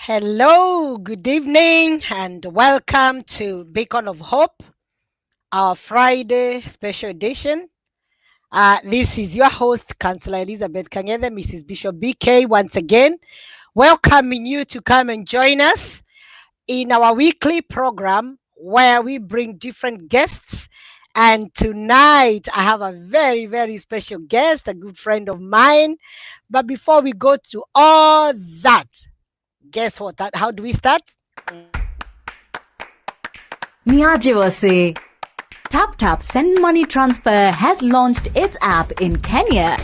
Hello, good evening, and welcome to Beacon of Hope, our Friday special edition. This is your host, Councillor Elizabeth Kangede, Mrs. Bishop BK, once again, welcoming you to come and join us in our weekly program where we bring different guests. And tonight, I have a very, very special guest, a good friend of mine. But before we go to all that, guess what? How do we start? Niajiwase. TapTap Send Money Transfer has launched its app in Kenya.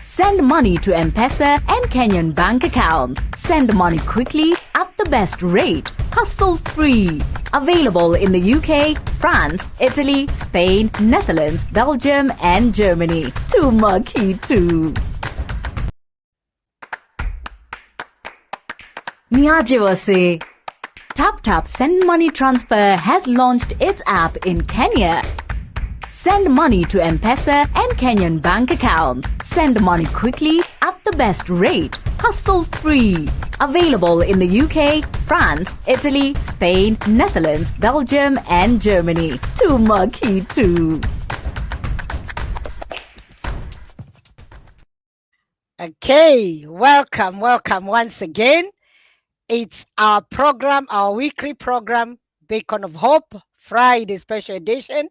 Send money to M-Pesa and Kenyan bank accounts. Send money quickly at the best rate. Hassle-free. Available in the UK, France, Italy, Spain, Netherlands, Belgium and Germany. Tumakitu. Niajiwase. TapTap Send Money Transfer has launched its app in Kenya. Send money to M-Pesa and Kenyan bank accounts. Send money quickly at the best rate. Hassle-free. Available in the UK, France, Italy, Spain, Netherlands, Belgium and Germany. Tumakitu. Okay, welcome once again. It's our program, our weekly program, Beacon of Hope, Friday special edition.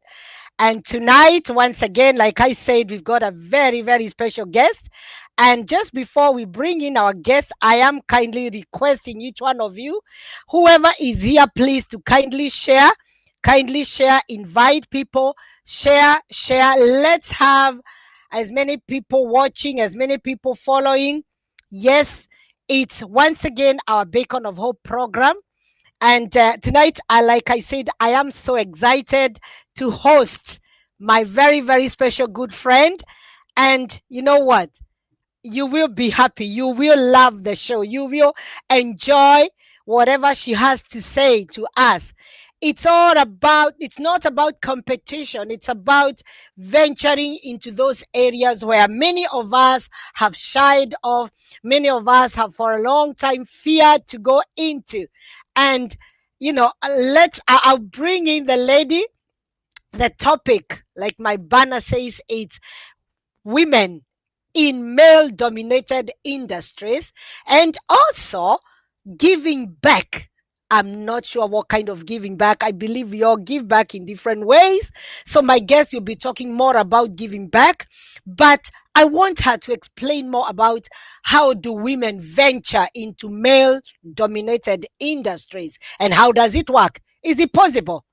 And tonight, once again, like I said, we've got a very, very special guest. And just before we bring in our guest, I am kindly requesting each one of you, whoever is here, please to kindly share, invite people, share. Let's have as many people watching, as many people following. Yes, it's once again our Beacon of Hope program. And tonight, like I said, I am so excited to host my very, very special good friend. And you know what? You will be happy. You will love the show. You will enjoy whatever she has to say to us. It's not about competition. It's about venturing into those areas where many of us have shied off. Many of us have for a long time feared to go into. And, I'll bring in the lady. The topic, like my banner says, it's women in male dominated industries and also giving back. I'm not sure what kind of giving back. I believe we all give back in different ways. So my guest will be talking more about giving back, but I want her to explain more about how do women venture into male dominated industries and how does it work? Is it possible?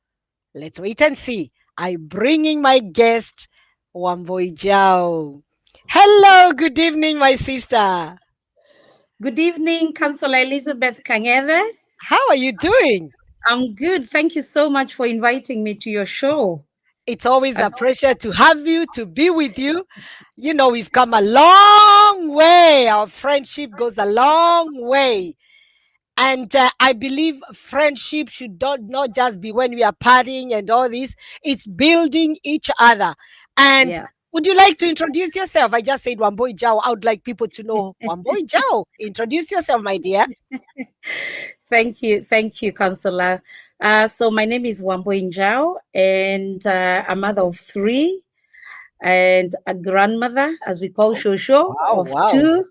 Let's wait and see. I'm bringing my guest, Wamboi Jao. Hello, good evening, my sister. Good evening, Councillor Elizabeth Kangede. How are you doing? I'm good. Thank you so much for inviting me to your show. It's always a pleasure to have you, to be with you. You know, we've come a long way. Our friendship goes a long way. And I believe friendship should not just be when we are partying and all this. It's building each other. And Yeah. would you like to introduce yourself? I just said Wamboi Jao. I would like people to know Wamboi Jao. Introduce yourself, my dear. Thank you, Councillor. So my name is Wamboi Njau, and a mother of 3, and a grandmother, as we call Shosho, of 2,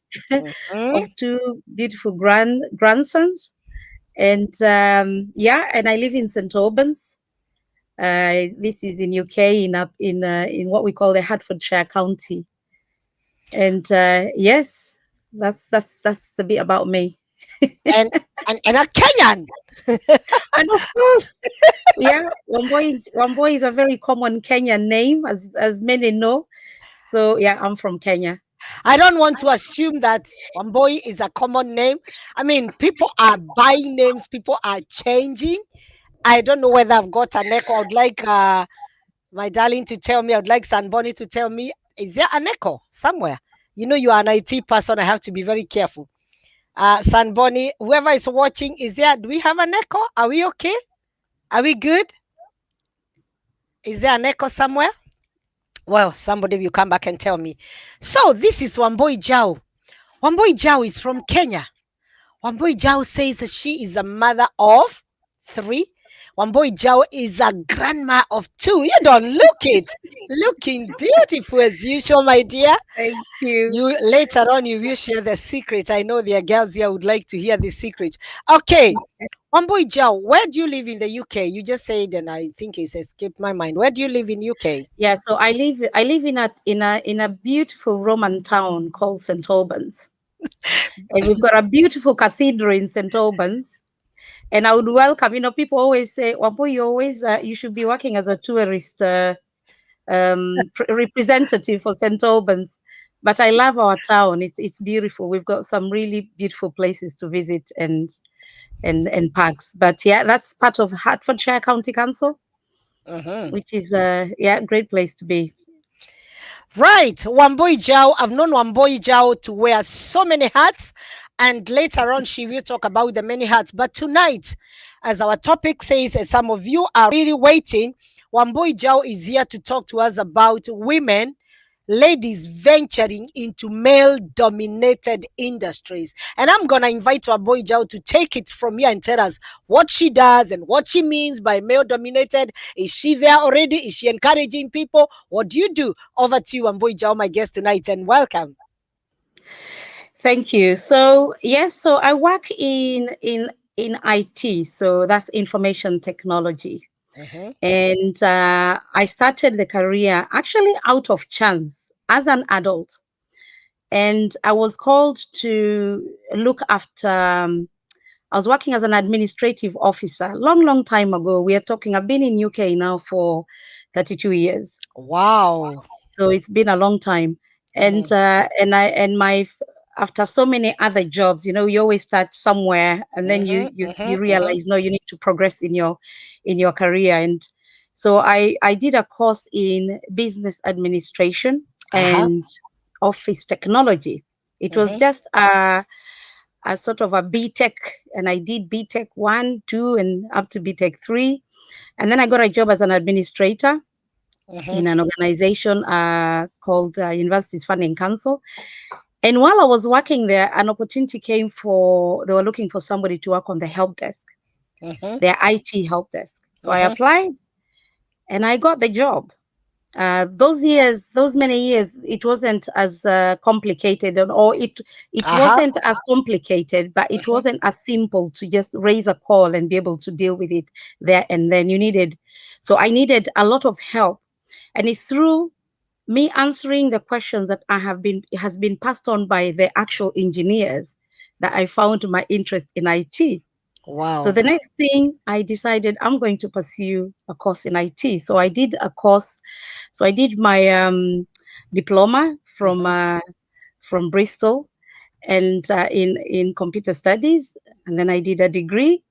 of 2 beautiful grandsons. And and I live in St. Albans. This is in UK, in what we call the Hertfordshire County. And yes, that's a bit about me. and a Kenyan. And of course, yeah, Wamboi is a very common Kenyan name, as many know. So yeah, I'm from Kenya. I don't want to assume that Wamboi is a common name. I mean, people are buying names, people are changing. I don't know whether I've got an echo. I would like my darling to tell me. I would like Sanboni to tell me, is there an echo somewhere? You know, you are an IT person. I have to be very careful. Sanboni, whoever is watching, do we have an echo? Are we okay? Are we good? Is there an echo somewhere? Well, somebody will come back and tell me. So this is Wamboi Jao. Wamboi Jao is from Kenya. Wambui Jao says that she is a mother of three. Wambui Jao is a grandma of two. You don't look it. Looking beautiful as usual, my dear. Thank you. You later on you will share the secret. I know there are girls here who would like to hear the secret. Okay. Wambui Jao, where do you live in the UK? You just said, and I think it's escaped my mind. Where do you live in UK? Yeah, so I live in a beautiful Roman town called St. Albans. And we've got a beautiful cathedral in St. Albans. And I would welcome, people always say, Wampo, you should be working as a tourist representative for St. Albans. But I love our town. It's beautiful. We've got some really beautiful places to visit and parks. But yeah, that's part of Hertfordshire County Council, Mhm. which is a great place to be. Right, Wambui Jao. I've known Wambui Jao to wear so many hats, and later on she will talk about the many hats. But tonight, as our topic says, and some of you are really waiting, Wambui Jao is here to talk to us about women, ladies venturing into male dominated industries. And I'm going to invite Wambui Jao to take it from here and tell us what she does and what she means by male dominated. Is she there already? Is she encouraging people? What do you do? Over to you, Wambui Jao, my guest tonight, and welcome. Thank you. So yes, so I work in IT, so that's information technology. Mm-hmm, And I started the career actually out of chance as an adult. And I was called to look after, I was working as an administrative officer long, long time ago. We are talking, I've been in UK now for 32 years. wow. So it's been a long time. Mm-hmm, And after so many other jobs, you always start somewhere and then mm-hmm, you mm-hmm, realize, no, you need to progress in your career. And so I did a course in business administration uh-huh, and office technology. It was mm-hmm, just a sort of a BTech, and I did BTech 1, 2, and up to BTech 3. And then I got a job as an administrator mm-hmm, in an organization called Universities Funding Council. And while I was working there, an opportunity came they were looking for somebody to work on the help desk, mm-hmm, their IT help desk. So I mm-hmm. applied and I got the job. Those many years, it wasn't as complicated, or it Uh-huh. wasn't as complicated, but it Mm-hmm, wasn't as simple to just raise a call and be able to deal with it there and then. So I needed a lot of help, and it's through me answering the questions that has been passed on by the actual engineers that I found my interest in IT. So wow. the next thing I decided, I'm going to pursue a course in IT. So I did a course. So I did my diploma Mm-hmm, from Bristol, and in computer studies, and then I did a degree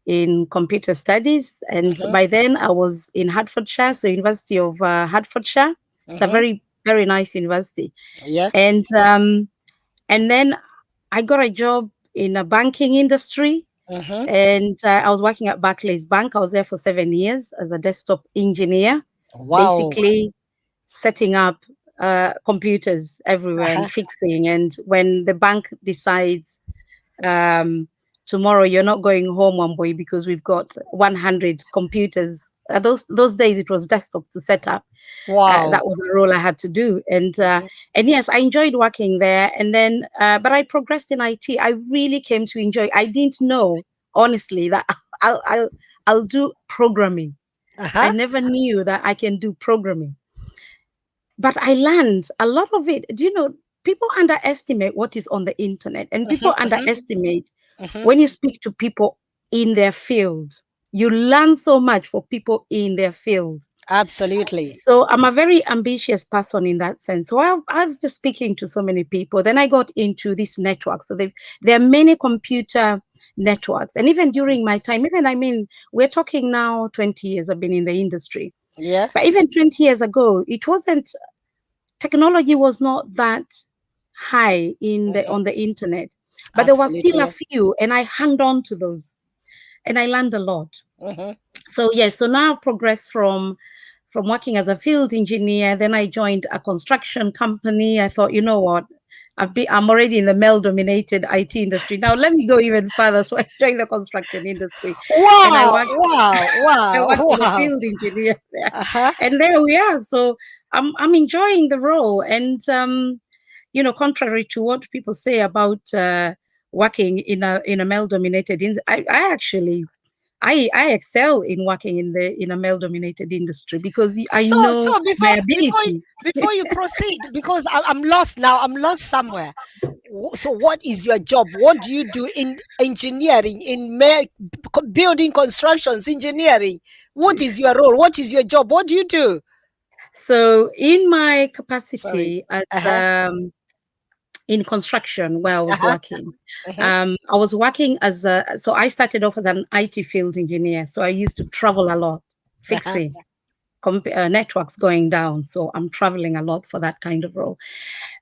in computer studies. And mm-hmm, by then I was in Hertfordshire, so University of Hertfordshire. It's a mm-hmm. very, very nice university. Yeah. And then I got a job in a banking industry, Mm-hmm. and I was working at Barclays Bank. I was there for 7 years as a desktop engineer, Wow. basically setting up computers everywhere and Uh-huh. fixing. And when the bank decides, um, tomorrow you're not going home, one boy, because we've got 100 computers. Those days it was desktops to set up. Wow. That was a role I had to do, Mm-hmm, and yes, I enjoyed working there. And then, but I progressed in IT. I really came to enjoy. I didn't know, honestly, that I'll I'll, I'll do programming. I uh-huh. never knew that I can do programming, but I learned a lot of it. Do you know? People underestimate what is on the internet, and Mm-hmm, people mm-hmm, underestimate mm-hmm. when you speak to people in their field. You learn so much for people in their field. Absolutely. So I'm a very ambitious person in that sense. So I was just speaking to so many people. Then I got into this network. So there are many computer networks. And even during my time, we're talking now 20 years I've been in the industry. Yeah. But even 20 years ago, technology was not that high Mm-hmm. on the internet. But there was still a Absolutely. few, and I hung on to those, and I learned a lot. Mm-hmm, So yes, so now I've progressed from working as a field engineer. Then I joined a construction company. I thought, you know what, I'm already in the male-dominated IT industry. Now let me go even further. So I joined the construction industry, and Wow, wow, I wow, worked as a wow. field engineer there, Uh-huh. and there we are. So I'm enjoying the role, and contrary to what people say about working in a male-dominated industry, I actually I excel in working in a male-dominated industry because I So, know my before ability. before you proceed, because I'm lost now. I'm lost somewhere. So, what is your job? What do you do in engineering, in building constructions, engineering? What is your role? What is your job? What do you do? So in my Sorry. capacity as Uh huh. in construction where I Uh was huh. working, Uh I was working so I started off as an IT field engineer. So I used to travel a lot, huh. fixing networks going down. So I'm traveling a lot for that kind of role.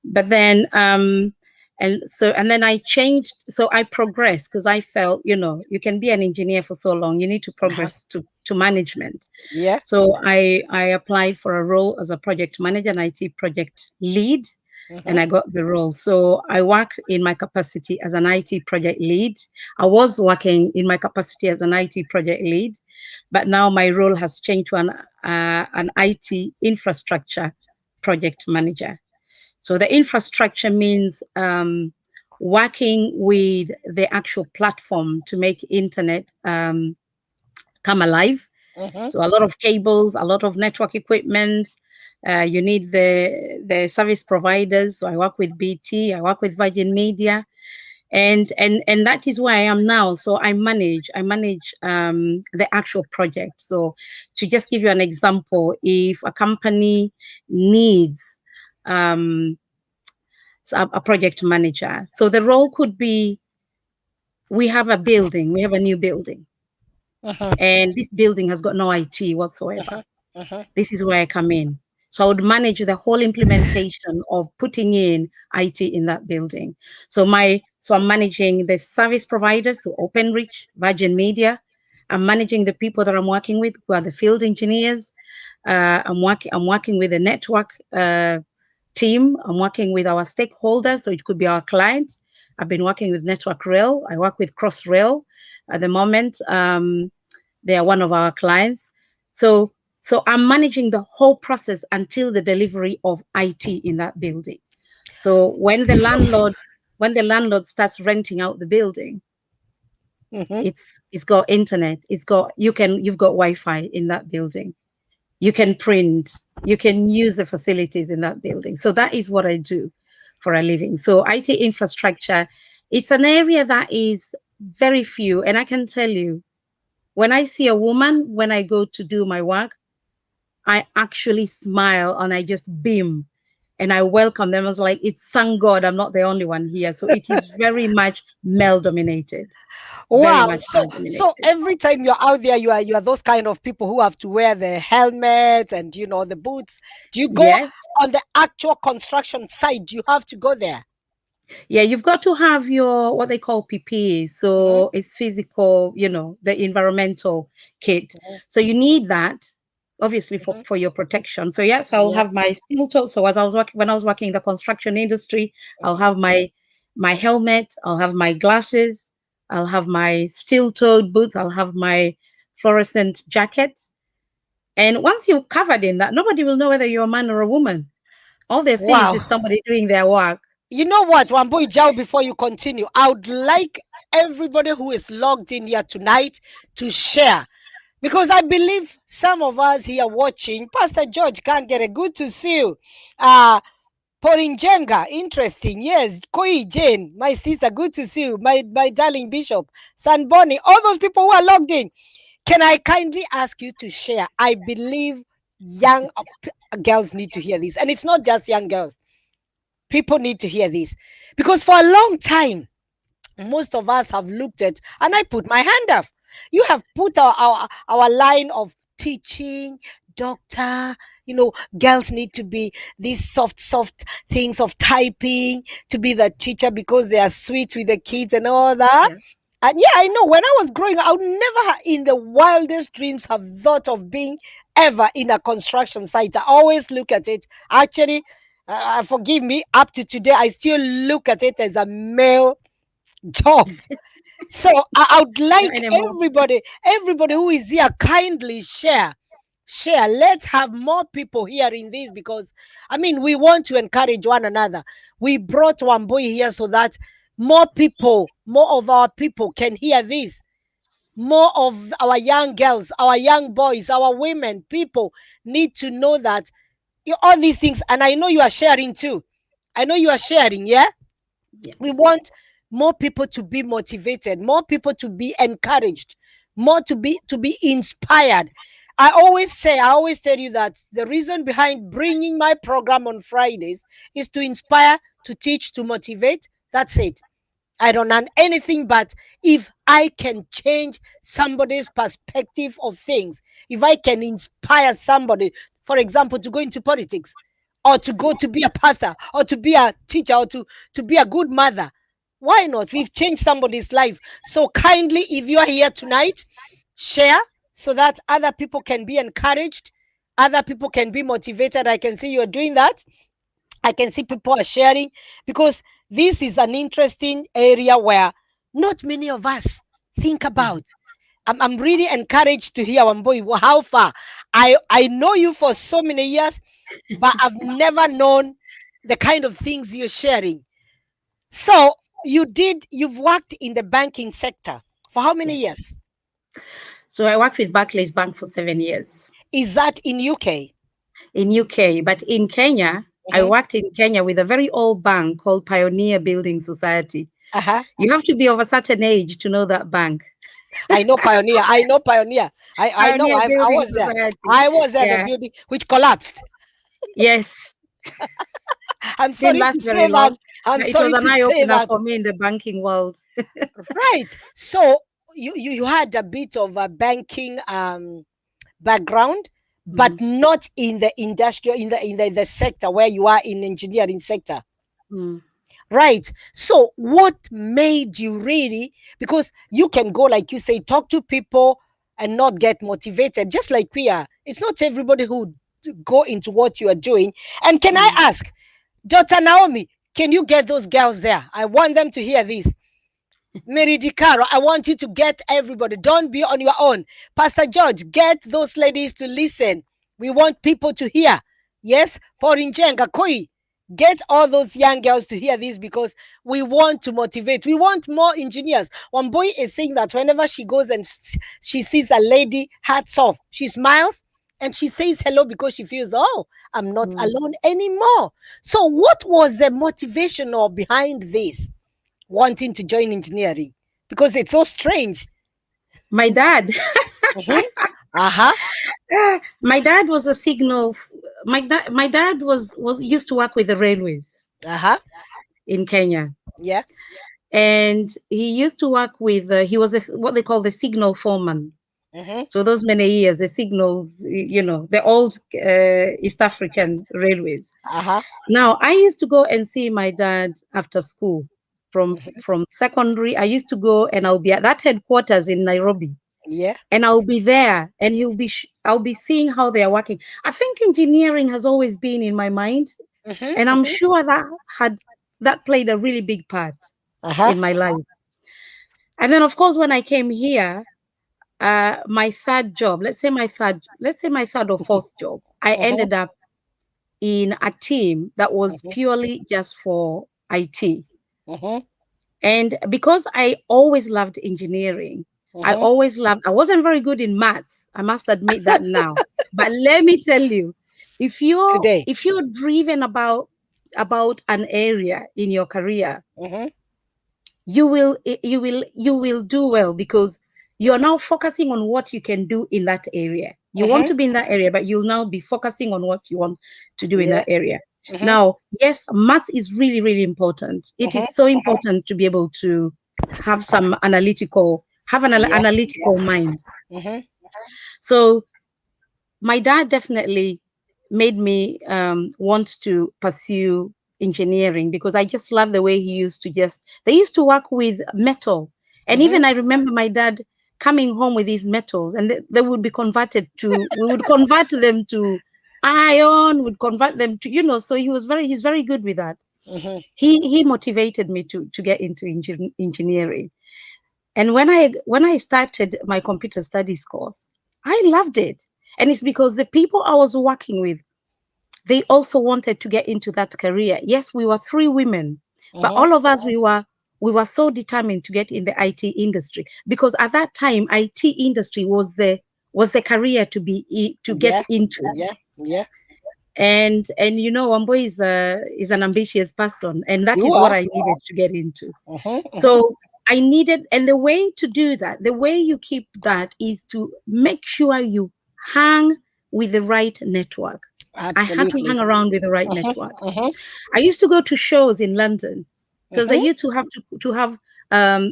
But then and then I changed. So I progressed because I felt, you can be an engineer for so long, you need to Uh huh. progress to management. Yeah. So I applied for a role as a project manager, an IT project lead, and Mm-hmm. I got the role. So I work in my capacity as an IT project lead. I was working in my capacity as an IT project lead, but now my role has changed to an IT infrastructure project manager. So the infrastructure means working with the actual platform to make internet come alive. Mm-hmm. So a lot of cables, a lot of network equipment. You need the service providers. So I work with BT, I work with Virgin Media, and that is where I am now. So I manage the actual project. So to just give you an example, if a company needs um, a project manager, so the role could be we have a new building, Mm-hmm. and this building has got no IT whatsoever. Mm-hmm. This is where I come in. So I would manage the whole implementation of putting in IT in that building. So I'm managing the service providers, so OpenReach, Virgin Media. I'm managing the people that I'm working with, who are the field engineers. I'm working with the network team. I'm working with our stakeholders, so it could be our client. I've been working with Network Rail. I work with Crossrail at the moment. They are one of our clients. So so I'm managing the whole process until the delivery of IT in that building. So when the landlord starts renting out the building, Mm-hmm. it's got internet, you've got Wi-Fi in that building. You can print, you can use the facilities in that building. So that is what I do for a living. So IT infrastructure, it's an area that is very few. And I can tell you, when I see a woman, when I go to do my work, I actually smile and I just beam and I welcome them. I was like, it's thank God I'm not the only one here. So it is very much male dominated, very Wow. much So male dominated. every time you're out there, you are those kind of people who have to wear the helmets and the boots. Do you go Yes. on the actual construction site? Do you have to go there? Yeah, you've got to have your what they call PPE. Mm-hmm. So it's physical, the environmental kit. So you need that obviously for, Mm-hmm. for your protection. So yes, I'll Yeah. have my steel toe. So when I was working in the construction industry, I'll have my helmet, I'll have my glasses, I'll have my steel-toed boots, I'll have my fluorescent jacket. And once you're covered in that, nobody will know whether you're a man or a woman. All they see is Wow. just somebody doing their work. You know what, Wambui Jao, before you continue, I would like everybody who is logged in here tonight to share. Because I believe some of us here watching, Pastor George can't get it. Good to see you. Porinjenga, interesting. Yes. Koi Jane, my sister, good to see you. My darling Bishop, San Bonnie, all those people who are logged in. Can I kindly ask you to share? I believe young girls need to hear this. And it's not just young girls. People need to hear this. Because for a long time, most of us have looked at, and I put my hand up. You have put our line of teaching, doctor, girls need to be these soft things of typing, to be the teacher because they are sweet with the kids and all that. Yeah. And yeah, I know when I was growing up, I would never in the wildest dreams have thought of being ever in a construction site. I always look at it. Actually, Forgive me, up to today, I still look at it as a male job. So I would Not like anymore. everybody who is here, kindly share. Let's have more people hearing this, because I mean, we want to encourage one another. We brought one boy here so that more people, more of our people can hear this. More of our young girls, our young boys, our women, people need to know that all these things. And I know you are sharing too. I know you are sharing, yeah? Yeah. We want more people to be motivated, more people to be encouraged, more to be inspired. I always tell you that the reason behind bringing my program on Fridays is to inspire, to teach, to motivate. That's it. I don't know anything, but if I can change somebody's perspective of things, if I can inspire somebody, for example, to go into politics, or to go to be a pastor, or to be a teacher, or to be a good mother, why not? We've changed somebody's life. So kindly, if you are here tonight, share so that other people can be encouraged, other people can be motivated. I can see you're doing that. I can see people are sharing, because this is an interesting area where not many of us think Mhm. about. I'm really encouraged to hear, Wamboi, how far. I know you for so many years, but I've never known the kind of things you're sharing. So you've worked in the banking sector for how many Yes. years? So I worked with Barclays Bank for 7 years Is that in UK? in UK, but in Kenya, I Hmm. worked in Kenya with a very old bank called Pioneer Building Society. Uh-huh. You have to be of a certain age to know that bank. I know Pioneer. I know Pioneer. I know. Pioneer I Building was there. Society. I was there. The Yeah. building which collapsed. Yes. I'm Didn't sorry to last very say that. long, I'm but it was sorry an to eye say opener that. for me in the banking world. Right. So you had a bit of a banking background, but Mhm. not in the industrial, in the sector where you are in engineering sector. Mm. Right. So what made you really, because you can go, like you say, talk to people and not get motivated, just like we are. It's not everybody who go into what you are doing. And can I Mm. ask, Dr. Naomi, can you get those girls there? I want them to hear this. Mary DiCaro, I want you to get everybody. Don't be on your own. Pastor George, get those ladies to listen. We want people to hear. Yes, Porinjenga, Koi, get all those young girls to hear this, because we want to motivate. We want more engineers. One boy is saying that whenever she goes and she sees a lady, hats off, she smiles and she says hello, because she feels, oh, I'm not Mm. alone anymore. So, what was the motivation or behind this? Wanting to join engineering, because it's so strange. My dad, Hmm. Uh-huh. my dad was a signal. My dad was used to work with the railways Uh-huh. in Kenya, Yeah. and he used to work with. He was what they call the signal foreman. Hmm. So those many years, the signals, the old East African railways. Uh-huh. Now, I used to go and see my dad after school Hmm. from secondary. I used to go and I'll be at that headquarters in Nairobi, Yeah. and I'll be there, and I'll be seeing how they are working. I think engineering has always been in my mind, Hmm. and I'm Hmm. sure that played a really big part Uh-huh. in my life. And then, of course, when I came here, my third job, let's say my third or fourth job, I Hmm. ended up in a team that was Hmm. purely just for IT. Hmm. And because I always loved engineering, Hmm. I wasn't very good in maths. I must admit that now. But let me tell you, Today. if you're driven about an area in your career, Hmm. you will do well because you're now focusing on what you can do in that area. You want Hmm. to be in that area, but you'll now be focusing on what you want to do in Yeah. that area. Hmm. Now, yes, maths is really, really important. It Hmm. is so important to be able to have an Yeah. analytical mind. Hmm. So my dad definitely made me want to pursue engineering because I just love the way they used to work with metal. And Hmm. even I remember my dad coming home with these metals and they would be we would convert them to iron, would convert them to, so he's very good with that. Mm-hmm. He motivated me to get into engineering. And when I started my computer studies course, I loved it. And it's because the people I was working with, they also wanted to get into that career. Yes, we were three women, but Mm-hmm. all of us, we were so determined to get in the IT industry, because at that time IT industry was the career to get Yeah. into. Yeah. Yeah. And Wambo is an ambitious person, and that You is what are. I needed to get into. Mm-hmm. Mm-hmm. So I needed, and the way to do that, the way you keep that, is to make sure you hang with the right network. I had to hang Absolutely. around with the right network. Mm-hmm. Mm-hmm. I used to go to shows in London, because they Mm-hmm. used to have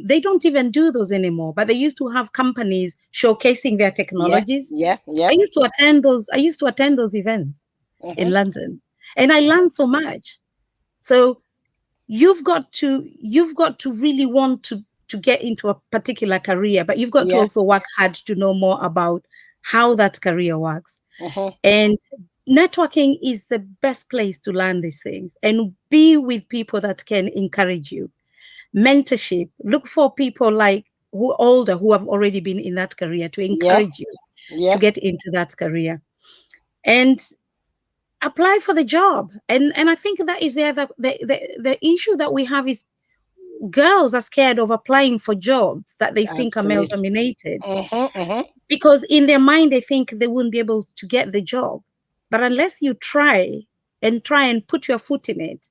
they don't even do those anymore, but they used to have companies showcasing their Yeah. technologies. Yeah. I Yeah. used to attend those. I used to attend those events in Mm-hmm. London, and I learned so much. So you've got to really want to get into a particular career, but you've got to Yeah. also work hard to know more about how that career works. Mm-hmm. And networking is the best place to learn these things, and be with people that can encourage you. Mentorship, look for people like who older, who have already been in that career, to Yeah. encourage you to Yeah. get into that career. And apply for the job. And I think that is the issue that we have is, girls are scared of applying for jobs that they think are male Absolutely. dominated, Mm-hmm. Mm-hmm. because in their mind they think they wouldn't be able to get the job. But unless you try and put your foot in it,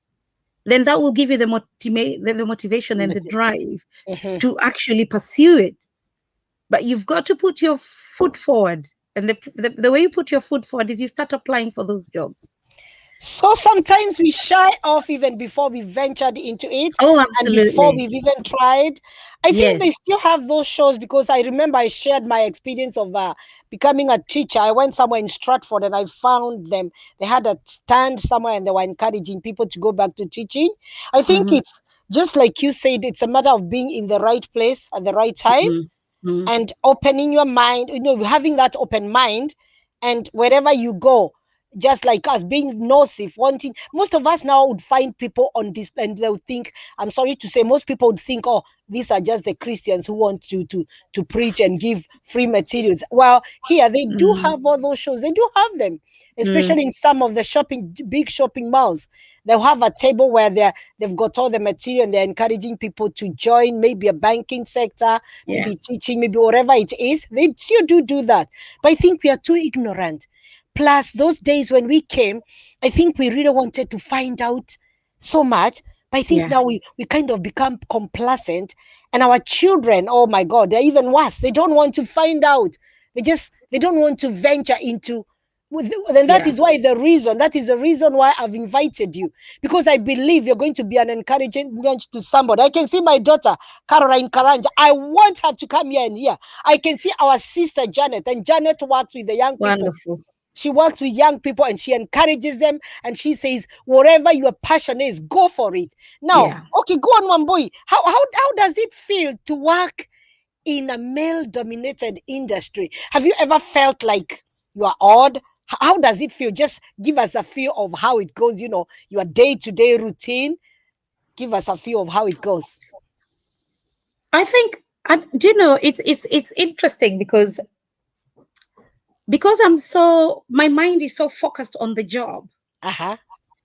then that will give you the motivation and the drive Mm-hmm. to actually pursue it. But you've got to put your foot forward. And the way you put your foot forward is you start applying for those jobs. So sometimes we shy off even before we ventured into it Oh, and before absolutely. we've even tried. I think they Yes. still have those shows, because I remember I shared my experience of becoming a teacher. I went somewhere in Stratford and I found them. They had a stand somewhere and they were encouraging people to go back to teaching. I think Mm-hmm. it's just like you said, it's a matter of being in the right place at the right time Mm-hmm. and opening your mind, having that open mind, and wherever you go, just like us being nosy, wanting, most of us now would find people on this and they'll think, I'm sorry to say, most people would think, oh, these are just the Christians who want to preach and give free materials. Well, here they do Mm-hmm. have all those shows, they do have them, Mm-hmm. especially in some of the big shopping malls. They'll have a table where they've got all the material and they're encouraging people to join, maybe a banking sector, Yeah. maybe teaching, maybe whatever it is. They still do that. But I think we are too ignorant. Plus, those days when we came, I think we really wanted to find out so much. But I think Yeah. now we kind of become complacent. And our children, oh my God, they're even worse. They don't want to find out. They don't want to venture into. And that Yeah. is why that is the reason why I've invited you, because I believe you're going to be an encouragement to somebody. I can see my daughter Caroline Karanja. I want her to come here and hear. I can see our sister Janet, and Janet works with the young people. Wonderful. She works with young people and she encourages them, and she says, whatever your passion is, go for it. Now, Yeah. okay, go on, one boy. How does it feel to work in a male dominated industry? Have you ever felt like you are odd? How does it feel? Just give us a feel of how it goes, your day to day routine. Give us a feel of how it goes. I think, do it's interesting, because my mind is so focused on the job. Uh-huh.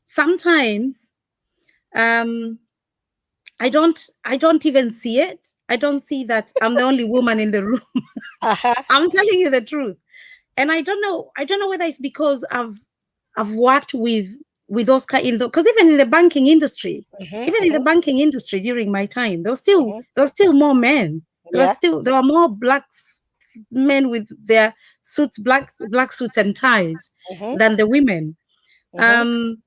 Sometimes um I don't even see it. I don't see that I'm the only woman in the room. Uh-huh. I'm telling you the truth. And I don't know whether it's because I've worked with those kind, because even in the banking industry, Mm-hmm, even in the mm-hmm, banking industry during my time, mm-hmm. there were still more men. Yeah. There were more men with their suits, black suits and ties, Mm-hmm, than the women. mm-hmm, Um,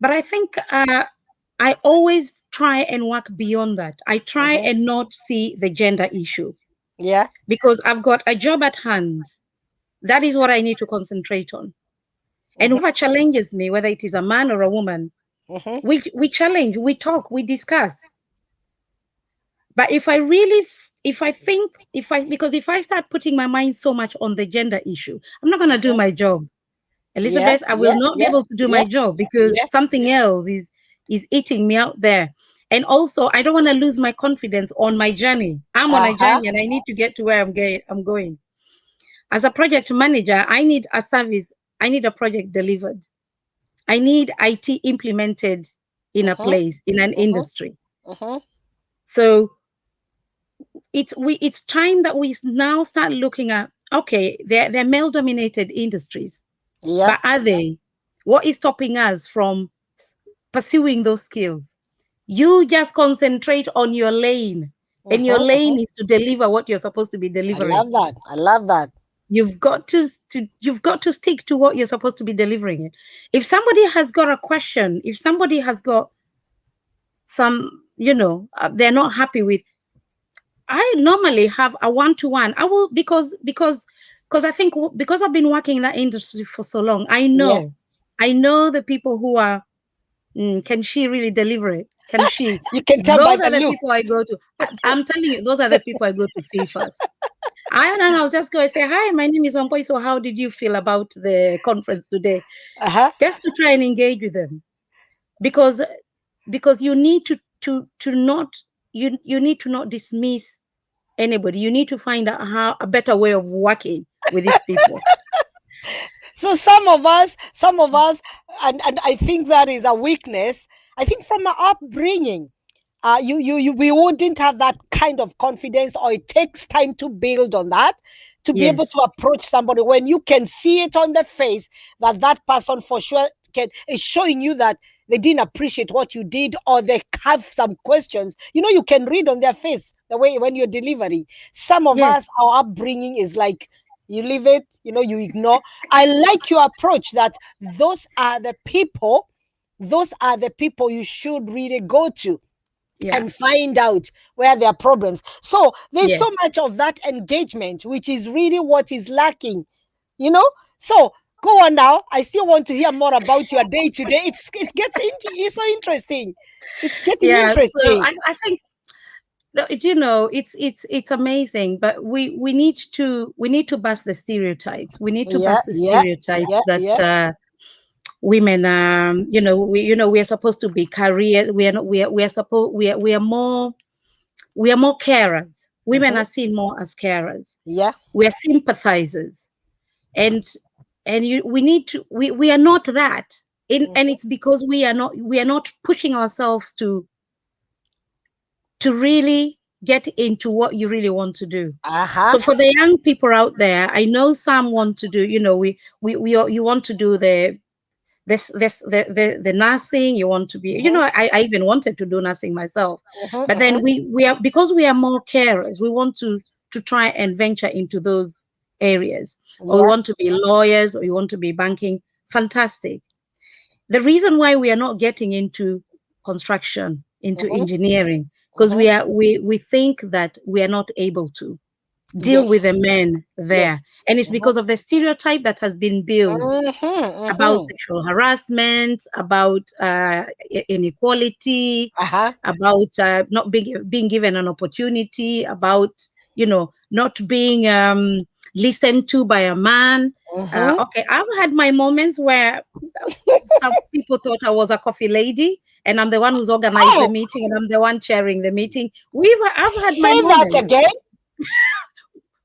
but I think I always try and work beyond that. I try mm-hmm. and not see the gender issue, Yeah. because I've got a job at hand. That is what I need to concentrate on. And Mm-hmm, whoever challenges me, whether it is a man or a woman, mm-hmm, we challenge, we talk, we discuss. But if I really, if I think, if I, because if I start putting my mind so much on the gender issue, I'm not going to do mm-hmm. my job. Yeah, Elizabeth, I will yeah, not be yeah, able to do yeah, my job yeah. because something else is eating me out there. And also, I don't want to lose my confidence on my journey. I'm on a Uh-huh. journey and I need to get to where I'm going. As a project manager, I need a service, I need a project delivered. I need IT implemented in a Mm-hmm. place, in an Mm-hmm. industry. Mm-hmm. So it's time that we now start looking at, okay, they're male dominated industries, Yeah. but are they? What is stopping us from pursuing those skills? You just concentrate on your lane, and Mm-hmm. your Mm-hmm. lane is to deliver what you're supposed to be I delivering. love that. I love that. You've got to stick to what you're supposed to be delivering. If somebody has got a question, if somebody has got some, they're not happy with, I normally have a one-to-one. I will, because I think, because I've been working in that industry for so long, Yeah. I know the people who are, can she really deliver it? Can she? You can tell by Those the are the look. people I go to. I'm telling you, those are the people I go to see first. I don't know. I'll just go and say, hi, my name is Wampoy. So how did you feel about the conference today? Uh-huh. Just to try and engage with them, because you need to not, you need to not dismiss anybody. You need to find out how a better way of working with these people. So some of us, and I think that is a weakness. I think from our upbringing, we wouldn't have that kind of confidence, or it takes time to build on that to be able Yes, to approach somebody when you can see it on the face that that person for sure is showing you that they didn't appreciate what you did, or they have some questions. You can read on their face the way when you're delivering. Some of us, yes, our upbringing is like, you leave it, you ignore. I like your approach that those are the people you should really go to yeah, and find out where there are problems. So there's so yes, much of that engagement, which is really what is lacking, you know. So go on now. I still want to hear more about your day today. It's so interesting. It's getting yeah. So interesting. I think, no, it's amazing, but we need to bust the stereotypes. We need to Yeah, bust the yeah, stereotypes yeah, that yeah. women, we are supposed to be career. We are not. We are supposed. We are more carers. Women Hmm. are seen more as carers. Yeah. We are sympathizers, and we need to. We are not that. And Hmm. it's because we are not pushing ourselves to really get into what you really want to do. Uh-huh. So for the young people out there, I know some want to do, you want to do the nursing, you want to be, Hmm. I even wanted to do nursing myself. Hmm. But Hmm. then we are, because we are more carers, we want to try and venture into those areas. Or we Yeah. want to be lawyers, or we want to be banking. Fantastic. The reason why we are not getting into construction, into Hmm. engineering, because Hmm. we think that we are not able to deal with the Yes. men there, Yes. and it's Hmm. because of the stereotype that has been built Hmm. about Hmm. sexual harassment, about inequality, Uh-huh. about not being given an opportunity, about not being listened to by a man. Hmm. Okay, I've had my moments where some people thought I was a coffee lady, and I'm the one who's organized the Oh, meeting, and I'm the one chairing the meeting. I've had my say that moments. again.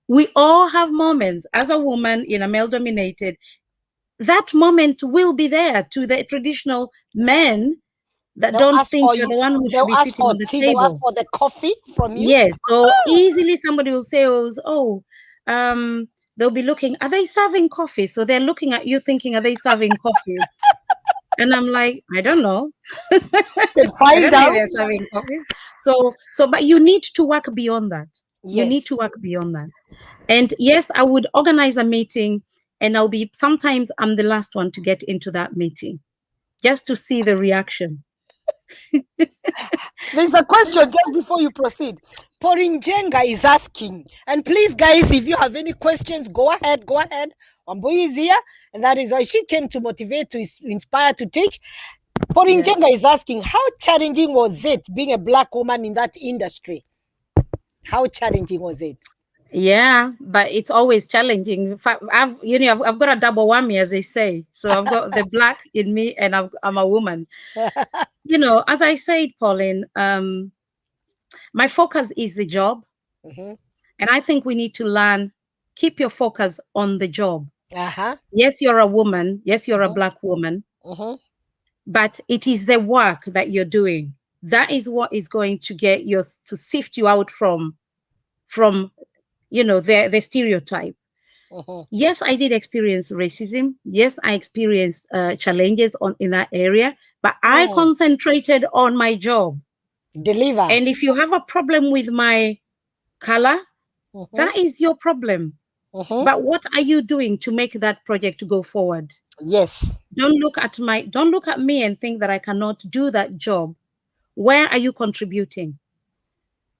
We all have moments as a woman in a male dominated. That moment will be there to the traditional men that They'll don't ask think for you're you. the one who should They'll be ask sitting for on the tea. They'll ask table. for the coffee from you. Yes, so easily somebody will say, they'll be looking, are they serving coffee? So they're looking at you thinking, are they serving coffees? And I'm like, I don't know. Can I don't find know if out. they're serving coffees. So, but you need to work beyond that. You need Yes. to work beyond that. And yes, I would organize a meeting, and sometimes I'm the last one to get into that meeting just to see the reaction. There's a question just before you proceed. Porinjenga is asking, and please, guys, if you have any questions, go ahead, go ahead. Wambui is here, and that is why she came to motivate, to inspire, to teach. Yeah. Porinjenga is asking, how challenging was it being a black woman in that industry? How challenging was it? Yeah, but it's always challenging. In fact, I've got a double whammy, as they say. So I've got the black in me, and I'm a woman. As I said, Pauline, my focus is the job, Mhm. and I think we need to learn. Keep your focus on the job. Uh-huh. Yes, you're a woman. Yes, you're a Mhm. black woman, Mhm. but it is the work that you're doing that is what is going to get you to sift you out from the stereotype. Mhm. Yes, I did experience racism. Yes, I experienced challenges in that area, but I Mm. concentrated on my job. Deliver. And if you have a problem with my color, Mhm. that is your problem. Mhm. But what are you doing to make that project go forward? Yes. Don't look at me and think that I cannot do that job. Where are you contributing?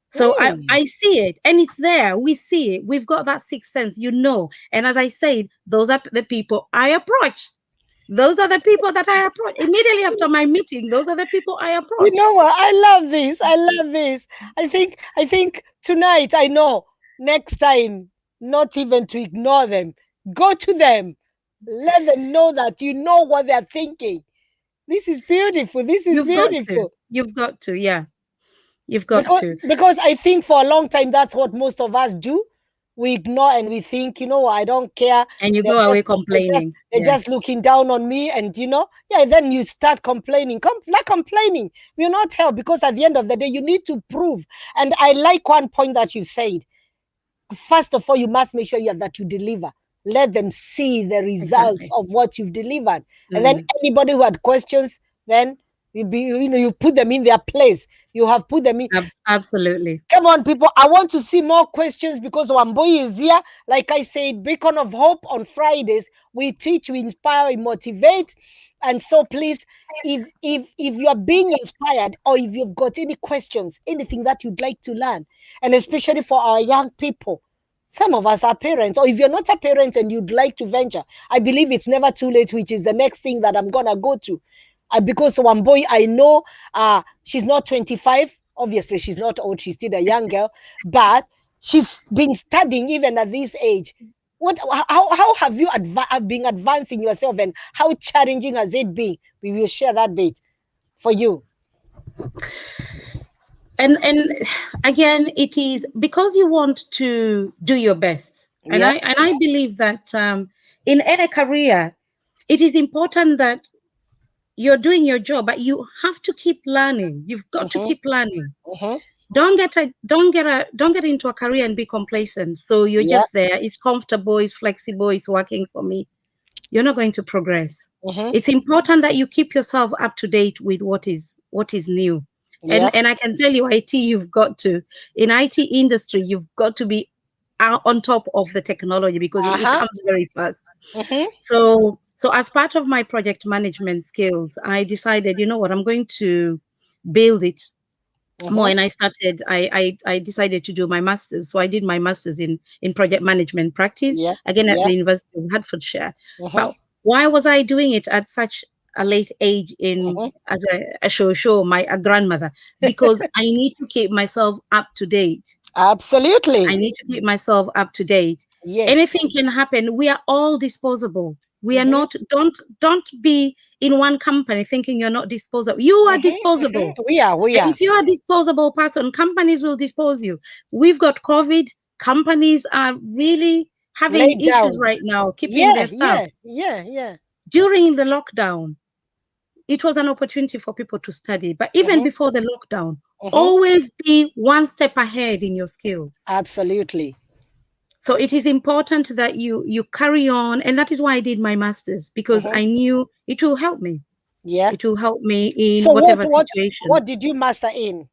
So I, Mm. I see it, and it's there. We see it. We've got that sixth sense. And as I said, those are the people I approach. Those are the people that I approach. Immediately after my meeting, those are the people I You approach. know what? I love this. I love this. I think tonight I know next time not even to ignore them. Go to them. Let them know that you know what they're thinking. This is beautiful. This is You've got to. beautiful. You've got to. Yeah. You've got because to. because I think for a long time that's what most of us do. We ignore and we think, you know what, I don't care. And you They're go just away they're just complaining. they're Yeah. just looking down on me, and yeah, then you start complaining. Not complaining will not help, because at the end of the day you need to prove. And I like one point that you said. First of all, you must make sure that you deliver. Let them see the results Exactly. of what you've delivered. And then Mm. anybody who had questions, then you put them in their place. You have put them in. Absolutely. Come on, people. I want to see more questions, because Wamboi is here. Like I said, Beacon of Hope on Fridays. We teach, we inspire, we motivate. And so please, if you are being inspired, or if you've got any questions, anything that you'd like to learn, and especially for our young people. Some of us are parents, or if you're not a parent and you'd like to venture, I believe it's never too late, which is the next thing that I'm gonna go to. Because one boy I know, she's not 25. Obviously, she's not old. She's still a young girl, but she's been studying even at this age. How have you been advancing yourself, and how challenging has it been? We will share that bit for you. And again, it is because you want to do your best. And Yeah. I believe that in any career, it is important that you're doing your job, but you have to keep learning. You've got to Mm-hmm, keep learning. mm-hmm. Don't get into a career and be complacent. So you're Yeah. just there. It's comfortable, it's flexible, it's working for me. You're not going to progress. Mm-hmm. It's important that you keep yourself up to date with what is new. Yeah. And I can tell you, you've got to in IT industry, you've got to be on top of the technology, because it Uh-huh. comes very fast. Mm-hmm. So as part of my project management skills, I decided, you know what, I'm going to build it more. Mm-hmm. And I decided to do my master's. So I did my master's in project management practice, Yeah. again at Yeah. the University of Hertfordshire. Mm-hmm. But why was I doing it at such a late age, in Mm-hmm. as a show my a grandmother? Because I need to keep myself up to date. I Absolutely. need to keep myself up to date. Yes. Anything can happen. We are all disposable. We are Mm-hmm. not. Don't be in one company thinking you're not disposable. You are Mm-hmm. disposable. Mm-hmm. We are. We And are. if you're a disposable person, companies will dispose you. We've got COVID. Companies are really having Laid issues down. right now keeping Yeah. their staff. Yeah. Yeah. Yeah. During the lockdown, it was an opportunity for people to study. But even Mm-hmm. before the lockdown, Mm-hmm. always be one step ahead in your skills. Absolutely. So it is important that you carry on. And that is why I did my master's, because Mm-hmm. I knew it will help me. Yeah. It will help me in So whatever situation. what did you master in?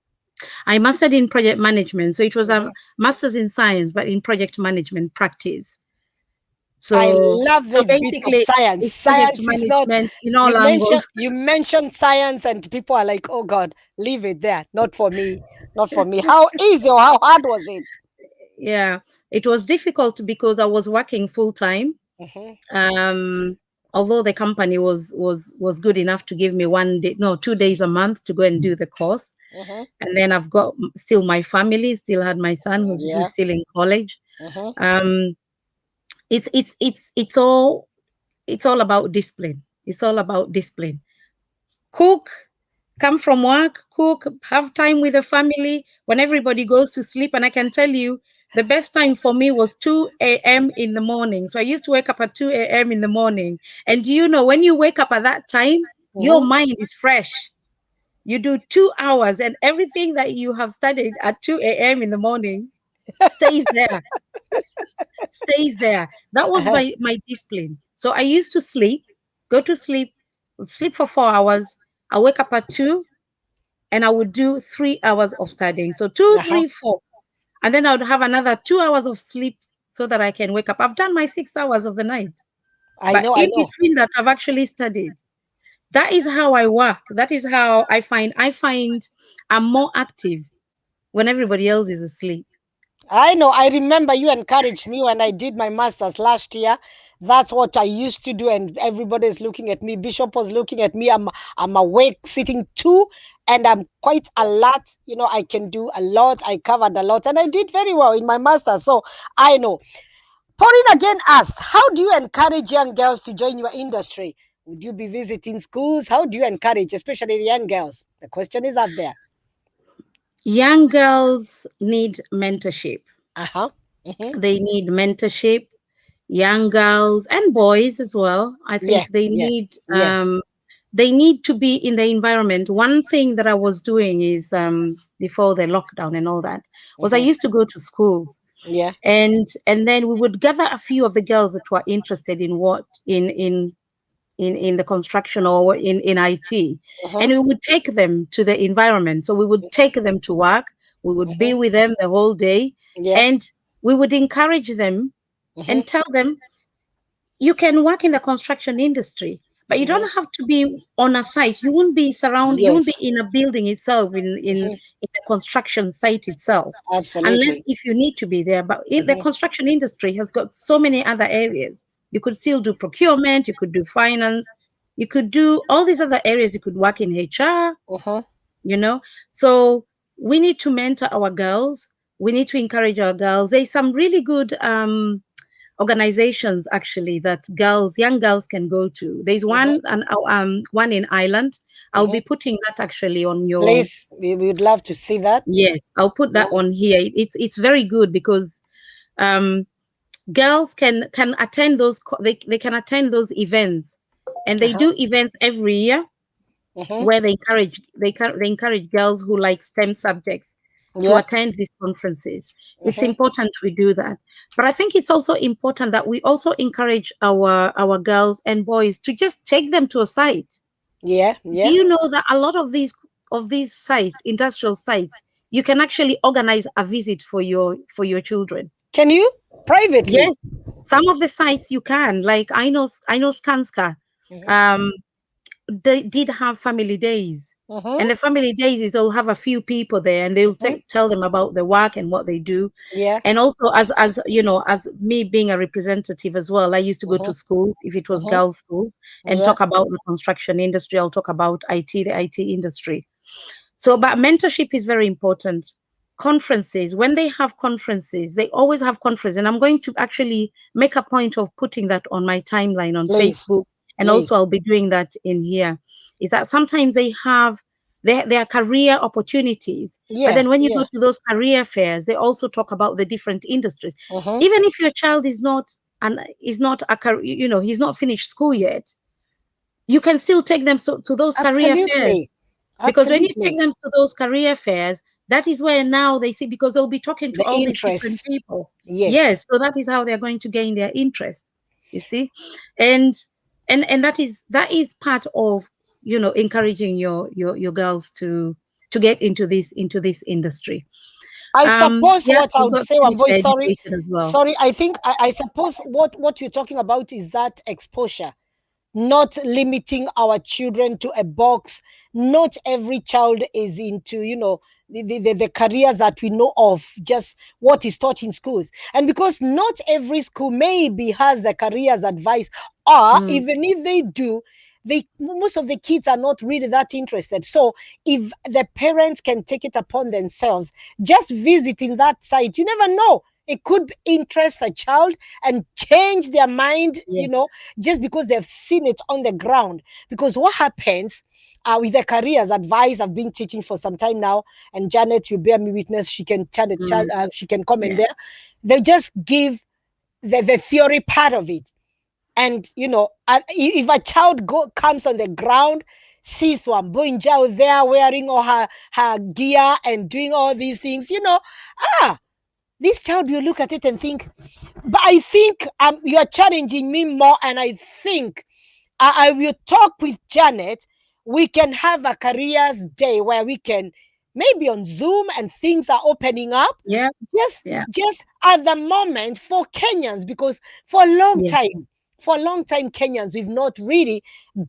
I mastered in project management. So it was Mm-hmm. a master's in science, but in project management practice. I So love so the bit of basically science. it's project Science is not. management in all angles. You mentioned science, and people are like, "Oh God, leave it there. Not for me. Not for me." How easy or how hard was it? Yeah. It was difficult because I was working full time. Mm-hmm. Um although the company was good enough to give me 1 day, no, 2 days a month to go and do the course. Mm-hmm. And then I've got still my family, still had my son who's Yeah. still in college. Mhm. Um, it's all about discipline. It's all about discipline. Cook, come from work, cook, have time with the family when everybody goes to sleep. And I can tell you, the best time for me was 2 a.m. in the morning. So I used to wake up at 2 a.m. in the morning. And do you know, when you wake up at that time, your Mhm. mind is fresh. You do 2 hours, and everything that you have studied at 2 a.m. in the morning stays there, stays there. That was Uh-huh. my discipline. So I used to sleep, go to sleep, sleep for 4 hours. I wake up at 2, and I would do 3 hours of studying. So two, Uh-huh. three, four. And then I would have another 2 hours of sleep so that I can wake up. I've done my 6 hours of the night. I But know, I in know. between that, I've actually studied. That is how I work. That is how I find I'm more active when everybody else is asleep. I know. I remember you encouraged me when I did my master's last year. That's what I used to do, and everybody's looking at me. Bishop was looking at me. I'm awake, sitting too, and I'm quite alert. I can do a lot. I covered a lot, and I did very well in my master's. So I know. Pauline again asked, "How do you encourage young girls to join your industry? Would you be visiting schools? How do you encourage, especially the young girls?" The question is up there. Young girls need mentorship. Uh huh. Mm-hmm. They need mentorship. Young girls and boys as well. I Yeah. think they Yeah. need Yeah. they need to be in the environment. One thing that I was doing is before the lockdown and all that was I Mm-hmm. used to go to schools, Yeah. and then we would gather a few of the girls that were interested in what in the construction or in IT, Mm-hmm. and we would take them to the environment. So we would take them to work. We would be Mm-hmm. with them the whole day, Yeah. and we would encourage them Mm-hmm. and tell them you can work in the construction industry, but you Mm-hmm. don't have to be on a site. You won't be Yes. in a building itself, Mm-hmm. in the construction site itself, unless Absolutely. if you need to be there. But in the Mm-hmm. construction industry has got so many other areas. You could still do procurement, you could do finance, you could do all these other areas, you could work in HR, Mm-hmm. you know. So we need to mentor our girls, we need to encourage our girls. There's some really good organizations actually that young girls can go to. There's Mm-hmm. one in Ireland. I'll Mm-hmm. be putting that actually on your. Please, we would love to see that. Yes, I'll put that Yeah. on here. It's very good because um girls can attend they can attend those events, and they Uh-huh. do events every year Mm-hmm. where they encourage girls who like STEM subjects to Yeah. attend these conferences. It's Mm-hmm. important we do that. But I think it's also important that we also encourage our girls and boys to just take them to a site. Yeah. Do Yeah. you know that a lot of these sites, industrial sites, you can actually organize a visit for your children? Can you privately? Yes, some of the sites you can. Like I know Skanska. Mm-hmm. Um, they did have family days. Mm-hmm. And the family days is they'll have a few people there, and they'll Mm-hmm. tell them about the work and what they do. Yeah. And also, as you know, as me being a representative as well, I used to go Mm-hmm. to schools if it was Mm-hmm. girls' schools and Yeah. talk about the construction industry. I'll talk about the IT industry. So, but mentorship is very important. Conferences, when they have conferences, they always have conferences. And I'm going to actually make a point of putting that on my timeline on Please. Facebook. And also, Please. I'll be doing that in here. Is that sometimes they have their career opportunities. But Yeah. then when you go Yeah. to those career fairs, they also talk about the different industries. Mm-hmm. Even if your child is not he's not finished school yet, you can still take them to those career fairs, Absolutely. because when you take Absolutely. them to those career fairs, that is where now they see, because they'll be talking to The all these different interest. people. Yes. Yes, so that is how they're going to gain their interest. You see, and and that is part of encouraging your girls to get into this industry. I suppose Yeah, what I we've would got say, to finish boy, the sorry, education as well. sorry. I think I suppose what you're talking about is that exposure, not limiting our children to a box. Not every child is into, the careers that we know of, just what is taught in schools. And because not every school maybe has the careers advice, or Mm, even if they do, most of the kids are not really that interested. So if the parents can take it upon themselves, just visiting that site, you never know, It could interest a child and change their mind, Yes. just because they've seen it on the ground. Because what happens with the careers advice, I've been teaching for some time now, and Janet will bear me witness. She can Mm. she can comment Yeah. there. They just give the theory part of it. And if a child comes on the ground, sees Wambunja there wearing all her gear and doing all these things, this child will look at it and think. But I think you are challenging me more, and I think I will talk with Janet. We can have a careers day where we can maybe on Zoom, and things are opening up. Yeah. Just Yeah. just at the moment for Kenyans, because for a long Yes. time, Kenyans, we've not really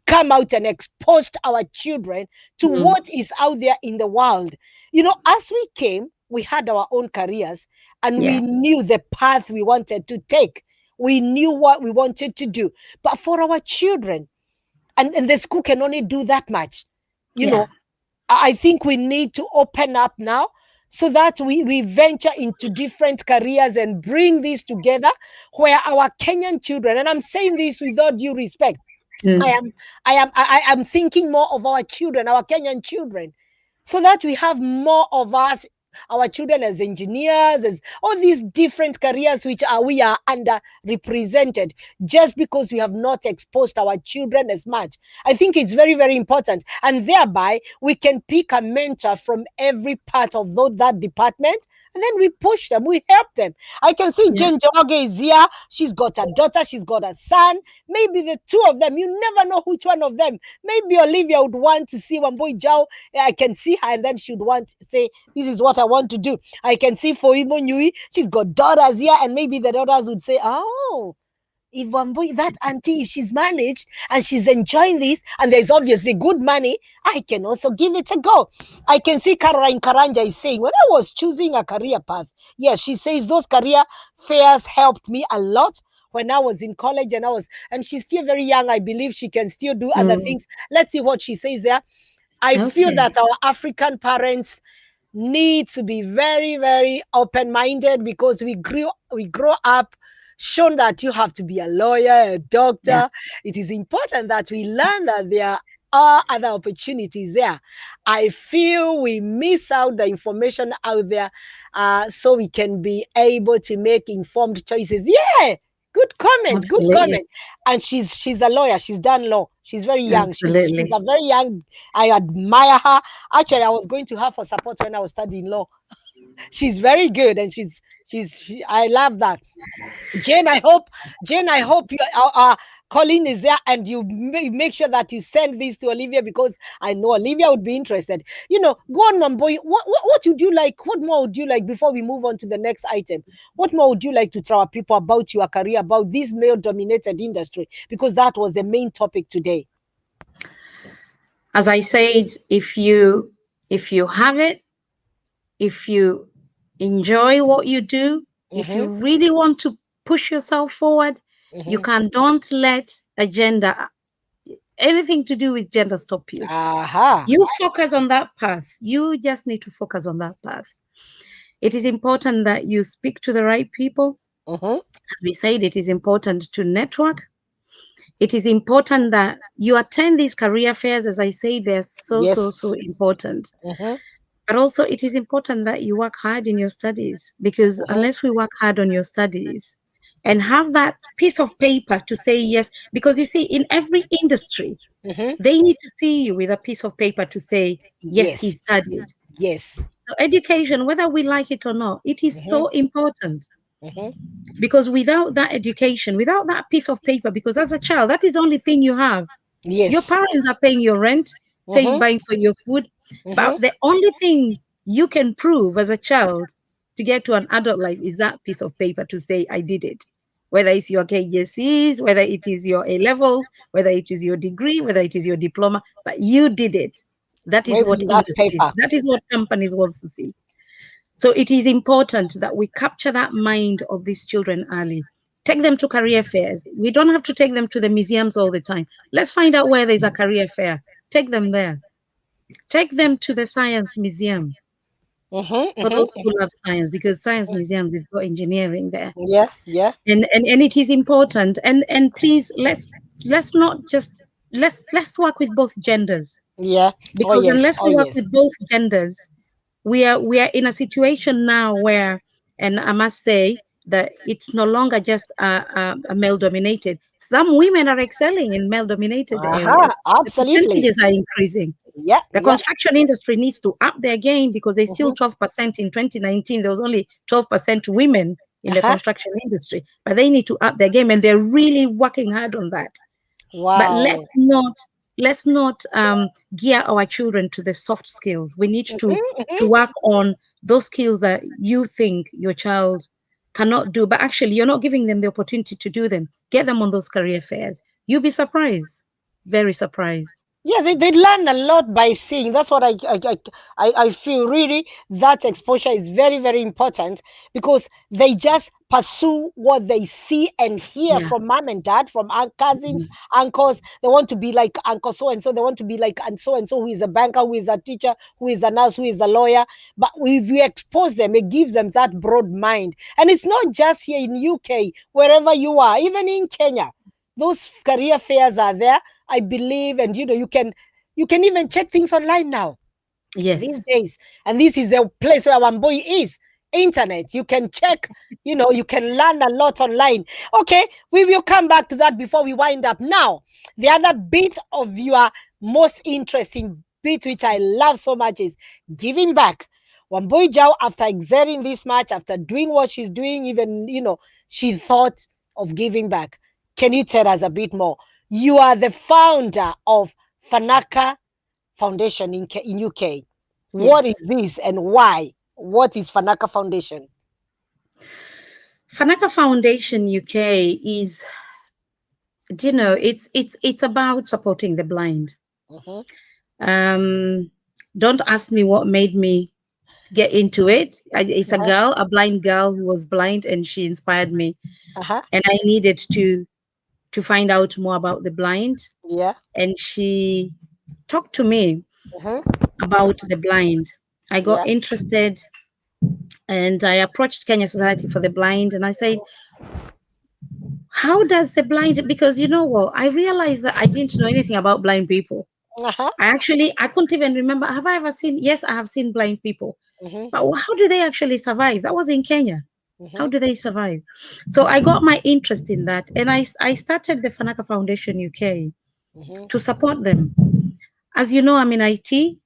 come out and exposed our children to Mm. what is out there in the world. As we came, we had our own careers, and we Yeah. knew the path we wanted to take. We knew what we wanted to do. But for our children, and the school can only do that much, you Yeah. know, I think we need to open up now, so that we venture into different careers and bring these together, where our Kenyan children, and I'm saying this with all due respect, I Mm. am I am thinking more of our children, our Kenyan children, so that we have more of us, our children, as engineers, as all these different careers which we are underrepresented, just because we have not exposed our children as much. I think it's very, very important, and thereby we can pick a mentor from every part of that department, and then we push them, we help them. I can see Yeah. Jane Joge is here. She's got a daughter, she's got a son. Maybe the two of them, you never know which one of them. Maybe Olivia would want to see Wambui Jao. I can see her, and then she'd want to say, this is what I want to do. I can see for Imo Nyui, she's got daughters here, and maybe the daughters would say, oh, if Wambui, that auntie, if she's managed and she's enjoying this, and there's obviously good money, I can also give it a go. I can see Caroline Karanja is saying, when I was choosing a career path, yes, she says those career fairs helped me a lot when I was in college, and she's still very young. I believe she can still do other Mm. things. Let's see what she says there. I feel Okay. that our African parents need to be very, very open-minded, because we grow up shown that you have to be a lawyer, a Yeah. doctor. It is important that we learn that there are other opportunities there. I feel we miss out the information out there, so we can be able to make informed choices. Yeah, good comment, good Absolutely. comment. And she's a lawyer. She's done law. She's very young. She's Absolutely. a very young. I admire her. Actually, I was going to her for support when I was studying law. She's very good, and I love that. Jane, I hope you Colleen is there, and you make sure that you send this to Olivia, because I know Olivia would be interested. Go on, Mamboy. What would you like? What more would you like before we move on to the next item? What more would you like to tell our people about your career, about this male-dominated industry? Because that was the main topic today. As I said, if you have it, if you enjoy what you do, if you Mm-hmm, really want to push yourself forward, you mm-hmm. can don't let a gender, anything to do with gender, stop you. Aha. You focus on that path. You just need to focus on that path. It is important that you speak to the right people. Mm-hmm. As we said, it is important to network. It is important that you attend these career fairs. As I say, they're so, so, so Yes. important. Mm-hmm, But also, it is important that you work hard in your studies, because mm-hmm, unless we work hard on your studies and have that piece of paper to say yes, because you see, in every industry, mm-hmm. they need to see you with a piece of paper to say, yes, he Yes. studied. Yes. So, education, whether we like it or not, it is Mm-hmm, so important, mm-hmm. because without that education, without that piece of paper, because as a child, that is the only thing you have. Your Yes. parents are paying your rent, paying, Mm-hmm, buying for your food. But mm-hmm. the only thing you can prove as a child to get to an adult life is that piece of paper to say, I did it. Whether it's your KGCs, whether it is your A levels, whether it is your degree, whether it is your diploma, but you did it. That is what Waving that industries, paper. that is what companies want to see. So it is important that we capture that mind of these children early. Take them to career fairs. We don't have to take them to the museums all the time. Let's find out where there's a career fair. Take them there. Take them to the science museum. for those Mm-hmm. who love science, because science museums have got engineering there, Yeah, yeah, and it is important. And please, let's not just let's work with both genders, yeah. Oh because yes, unless oh we work yes. with both genders, we are in a situation now where, and I must say that it's no longer just a male dominated. Some women are excelling in male dominated Uh-huh, areas. The absolutely. percentages are increasing. Yeah, The yeah. construction industry needs to up their game, because there's still Mm-hmm. 12% in 2019. There was only 12% women in the Uh-huh. construction industry, but they need to up their game, and they're really working hard on that. But Wow. let's not gear our children to the soft skills. We need to work on those skills that you think your child cannot do, but actually you're not giving them the opportunity to do them. Get them on those career fairs. You'll be surprised, very surprised. Yeah, they learn a lot by seeing. That's what I feel really that exposure is very, very important because they just pursue what they see and hear Yeah. from mom and dad, from our cousins, Mhm. uncles. They want to be like uncle so and so. They want to be like and so who is a banker, who is a teacher, who is a nurse, who is a lawyer. But if we expose them, it gives them that broad mind. And it's not just here in UK, wherever you are, even in Kenya. Those career fairs are there, I believe, and you can even check things online now these Yes. days. And this is the place where one boy is. Internet. You can check, you can learn a lot online. Okay, we will come back to that before we wind up. Now, the other bit of your most interesting bit, which I love so much, is giving back. Wamboi Jao, after exerting this much, after doing what she's doing, even she thought of giving back. Can you tell us a bit more? You are the founder of Fanaka Foundation in UK. What is Yes. this and why? What is Fanaka Foundation? Fanaka Foundation UK is, it's about supporting the blind. Mm-hmm. Um, don't ask me what made me get into it. It's a Uh-huh. girl, a blind girl who was blind, and she inspired me. Uh-huh. And I needed to find out more about the blind. Yeah. And she talked to me Mm-hmm. about the blind. I got Yeah. interested, and I approached Kenya Society for the Blind, and I said, how does the blind, because you know what, I realized that I didn't know anything about blind people. Uh-huh. I couldn't even remember, have I ever seen, yes, I have seen blind people, Mm-hmm. but how do they actually survive? That was in Kenya. How Mm-hmm. do they survive? So I got my interest in that, and I started the Fanaka Foundation UK Mm-hmm. to support them. As you know, I'm in IT,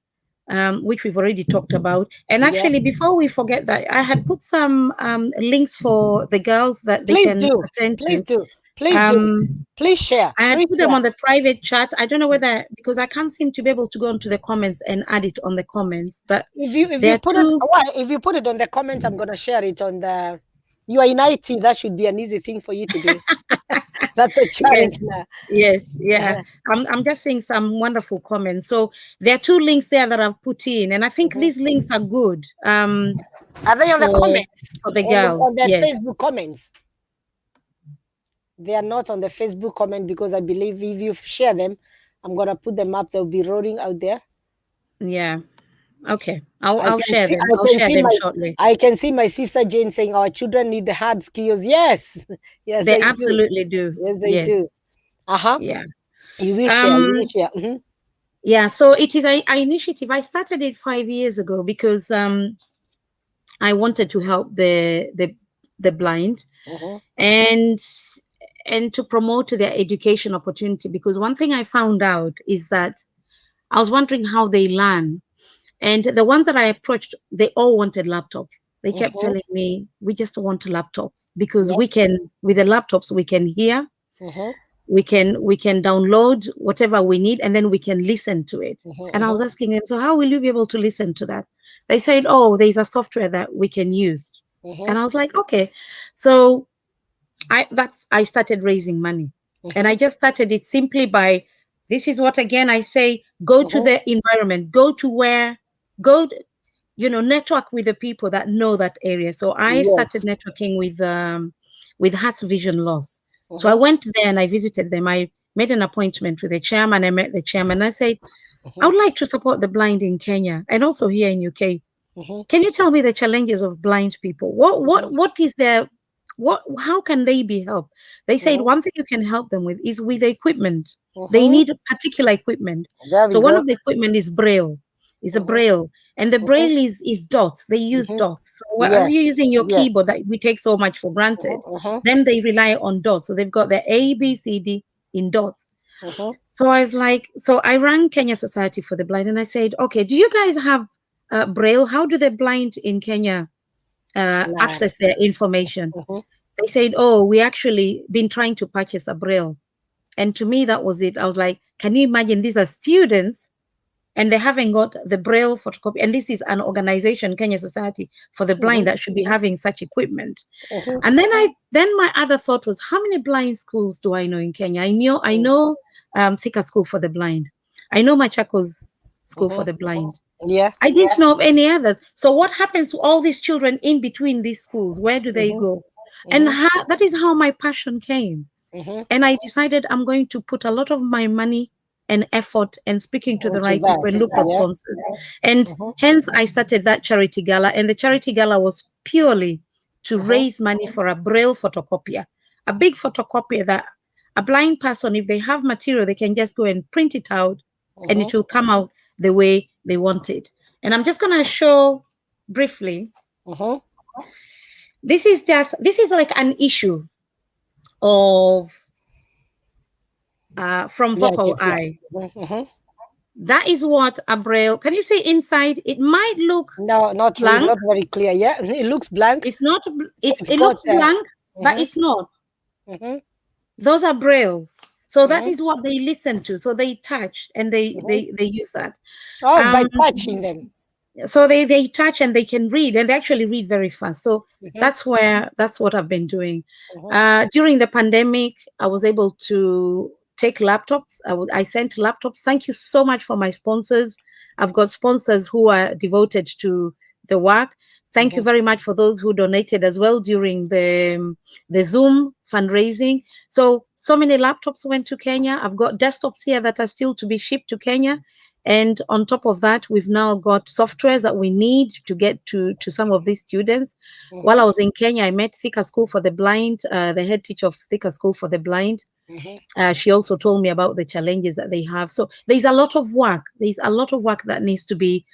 which we've already talked about. And Yeah. actually, before we forget that, I had put some links for the girls that they Please can do. attend Please to. do. Please do. Um, Please share. I had Please put them share. on the private chat. I don't know whether, because I can't seem to be able to go into the comments and add it on the comments, but If you there are put it two. why if you put it on the comments, I'm gonna share it on the you are in IT. That should be an easy thing for you to do. That's a challenge Yes, now. yes, yeah. Uh-huh. I'm just seeing some wonderful comments. So there are two links there that I've put in, and I think Mhm. these links are good Are they on the for comments? the On girls. the Yes, Facebook comments? They are not on the Facebook comment because I believe if you share them, I'm gonna put them up. They'll be rolling out there. yeah. Okay, I'll I I'll can share see them. I I'll can share see them my shortly. I can see my sister Jane saying our children need the hard skills. Yes, yes They they do. absolutely do. Yes they Yes, do. Uh-huh. yeah. You will share. You will Um, share. Hmm. yeah. So it is a initiative. I started it 5 years ago because I wanted to help the blind, Hmm. and to promote their education opportunity. Because one thing I found out is that I was wondering how they learn. And the ones that I approached, they all wanted laptops. They kept Hmm. telling me, we just want laptops, because Yep. we can, with the laptops, we can hear, Hmm. we can download whatever we need, and then we can listen to it. And I was Hmm. asking them, so how will you be able to listen to that? They said, oh, there's a software that we can use. Hmm. And I was like, okay. So I started raising money. And Hmm. I just started it simply by, this is what, again, I say, go to Hmm. the environment, go to where, go network with the people that know that area. So I started Yes. networking with Hearts Vision Loss. So I Hmm. went there and I visited them. I made an appointment with the chairman. I met the chairman. I said, I Hmm. would like to support the blind in Kenya and also here in UK. Mhm. Can you tell me the challenges of blind people? What Mhm. what what is their what how can they be helped? They said Mhm. one thing you can help them with is with equipment. They Mhm. need particular equipment. Very So one good. of the equipment is braille. Is a Mhm. braille. And the Mhm. braille is dots. They use Mhm. dots. So Yeah. as you're using your Yeah. keyboard that we take so much for granted, Mhm. Mhm. then they rely on dots. So they've got their A, B, C, D in dots. Mhm. So I was like, so I rang Kenya Society for the Blind and I said, okay, do you guys have braille? How do the blind in Kenya Nah. access their information? Mhm. They said, oh, we actually been trying to purchase a braille. And to me, that was it. I was like, can you imagine these are students and they haven't got the braille photocopy? And this is an organization, Kenya Society for the Blind, Mhm. that should be having such equipment. Mhm. And then my other thought was, how many blind schools do I know in Kenya? I know Thika School for the Blind. I know Machakos School for Mhm. the Blind. Yeah. I didn't know of any others. So what happens to all these children in between these schools? Where do they Mhm. go? And Mhm. that is how my passion came. Mhm. And I decided I'm going to put a lot of my money and effort and speaking to the Into right that. people and look for Yeah. sponsors. And Mhm. hence I started that charity gala. And the charity gala was purely to Mhm. raise money for a braille photocopier, a big photocopier that a blind person, if they have material, they can just go and print it out and Mhm. it will come out the way they want it. And I'm just going to show briefly. Mhm. This is like an issue of from Yeah, I Vocal can see. Eye. Mhm. Mhm. That is what a braille. Can you say inside? It might look No, not really, blank. not very clear. Yeah, it looks blank. It's not. So it's It got. looks blank, but Mhm. it's not. Mhm. Those are brailles. So that Mhm. is what they listen to. So they touch and they Mhm. they they use that. Oh, by Um, touching them. so they touch and they can read and they actually read very fast. So Mhm. that's what I've been doing. Mhm. During the pandemic, I was able to take laptops. I sent laptops. Thank you so much for my sponsors. I've got sponsors who are devoted to the work. Thank you Mhm. very much for those who donated as well during the Zoom fundraising. So many laptops went to Kenya. I've got desktops here that are still to be shipped to Kenya. And on top of that, we've now got softwares that we need to get to some of these students. While I Mhm. was in Kenya, I met Thika School for the Blind, the head teacher of Thika School for the Blind. Mhm. She also told me about the challenges that they have. So there's a lot of work. There's a lot of work that needs to be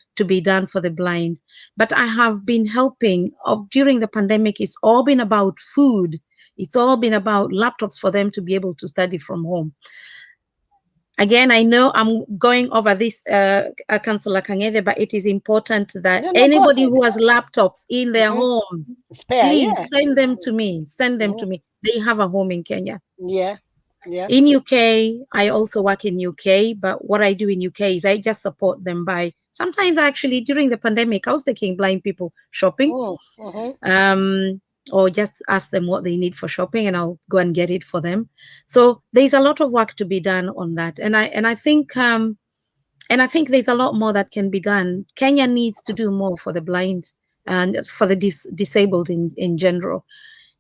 done for the blind. But I have been helping during the pandemic. It's all been about food. It's all been about laptops for them to be able to study from home. Again, I know I'm going over this, Councillor Kangede, but it is important that No, no, go anybody ahead. who has laptops in their Mhm. homes, Spare. please Yeah. send them to me. Send them to Mhm. me. They have a home in Kenya. Yeah. Yeah. In UK, I also work in UK, but what I do in UK is I just support them by sometimes actually during the pandemic, I was taking blind people shopping, Mm. Mhm. um, or just ask them what they need for shopping, and I'll go and get it for them. So there's a lot of work to be done on that, and I think there's a lot more that can be done. Kenya needs to do more for the blind and for the disabled in general.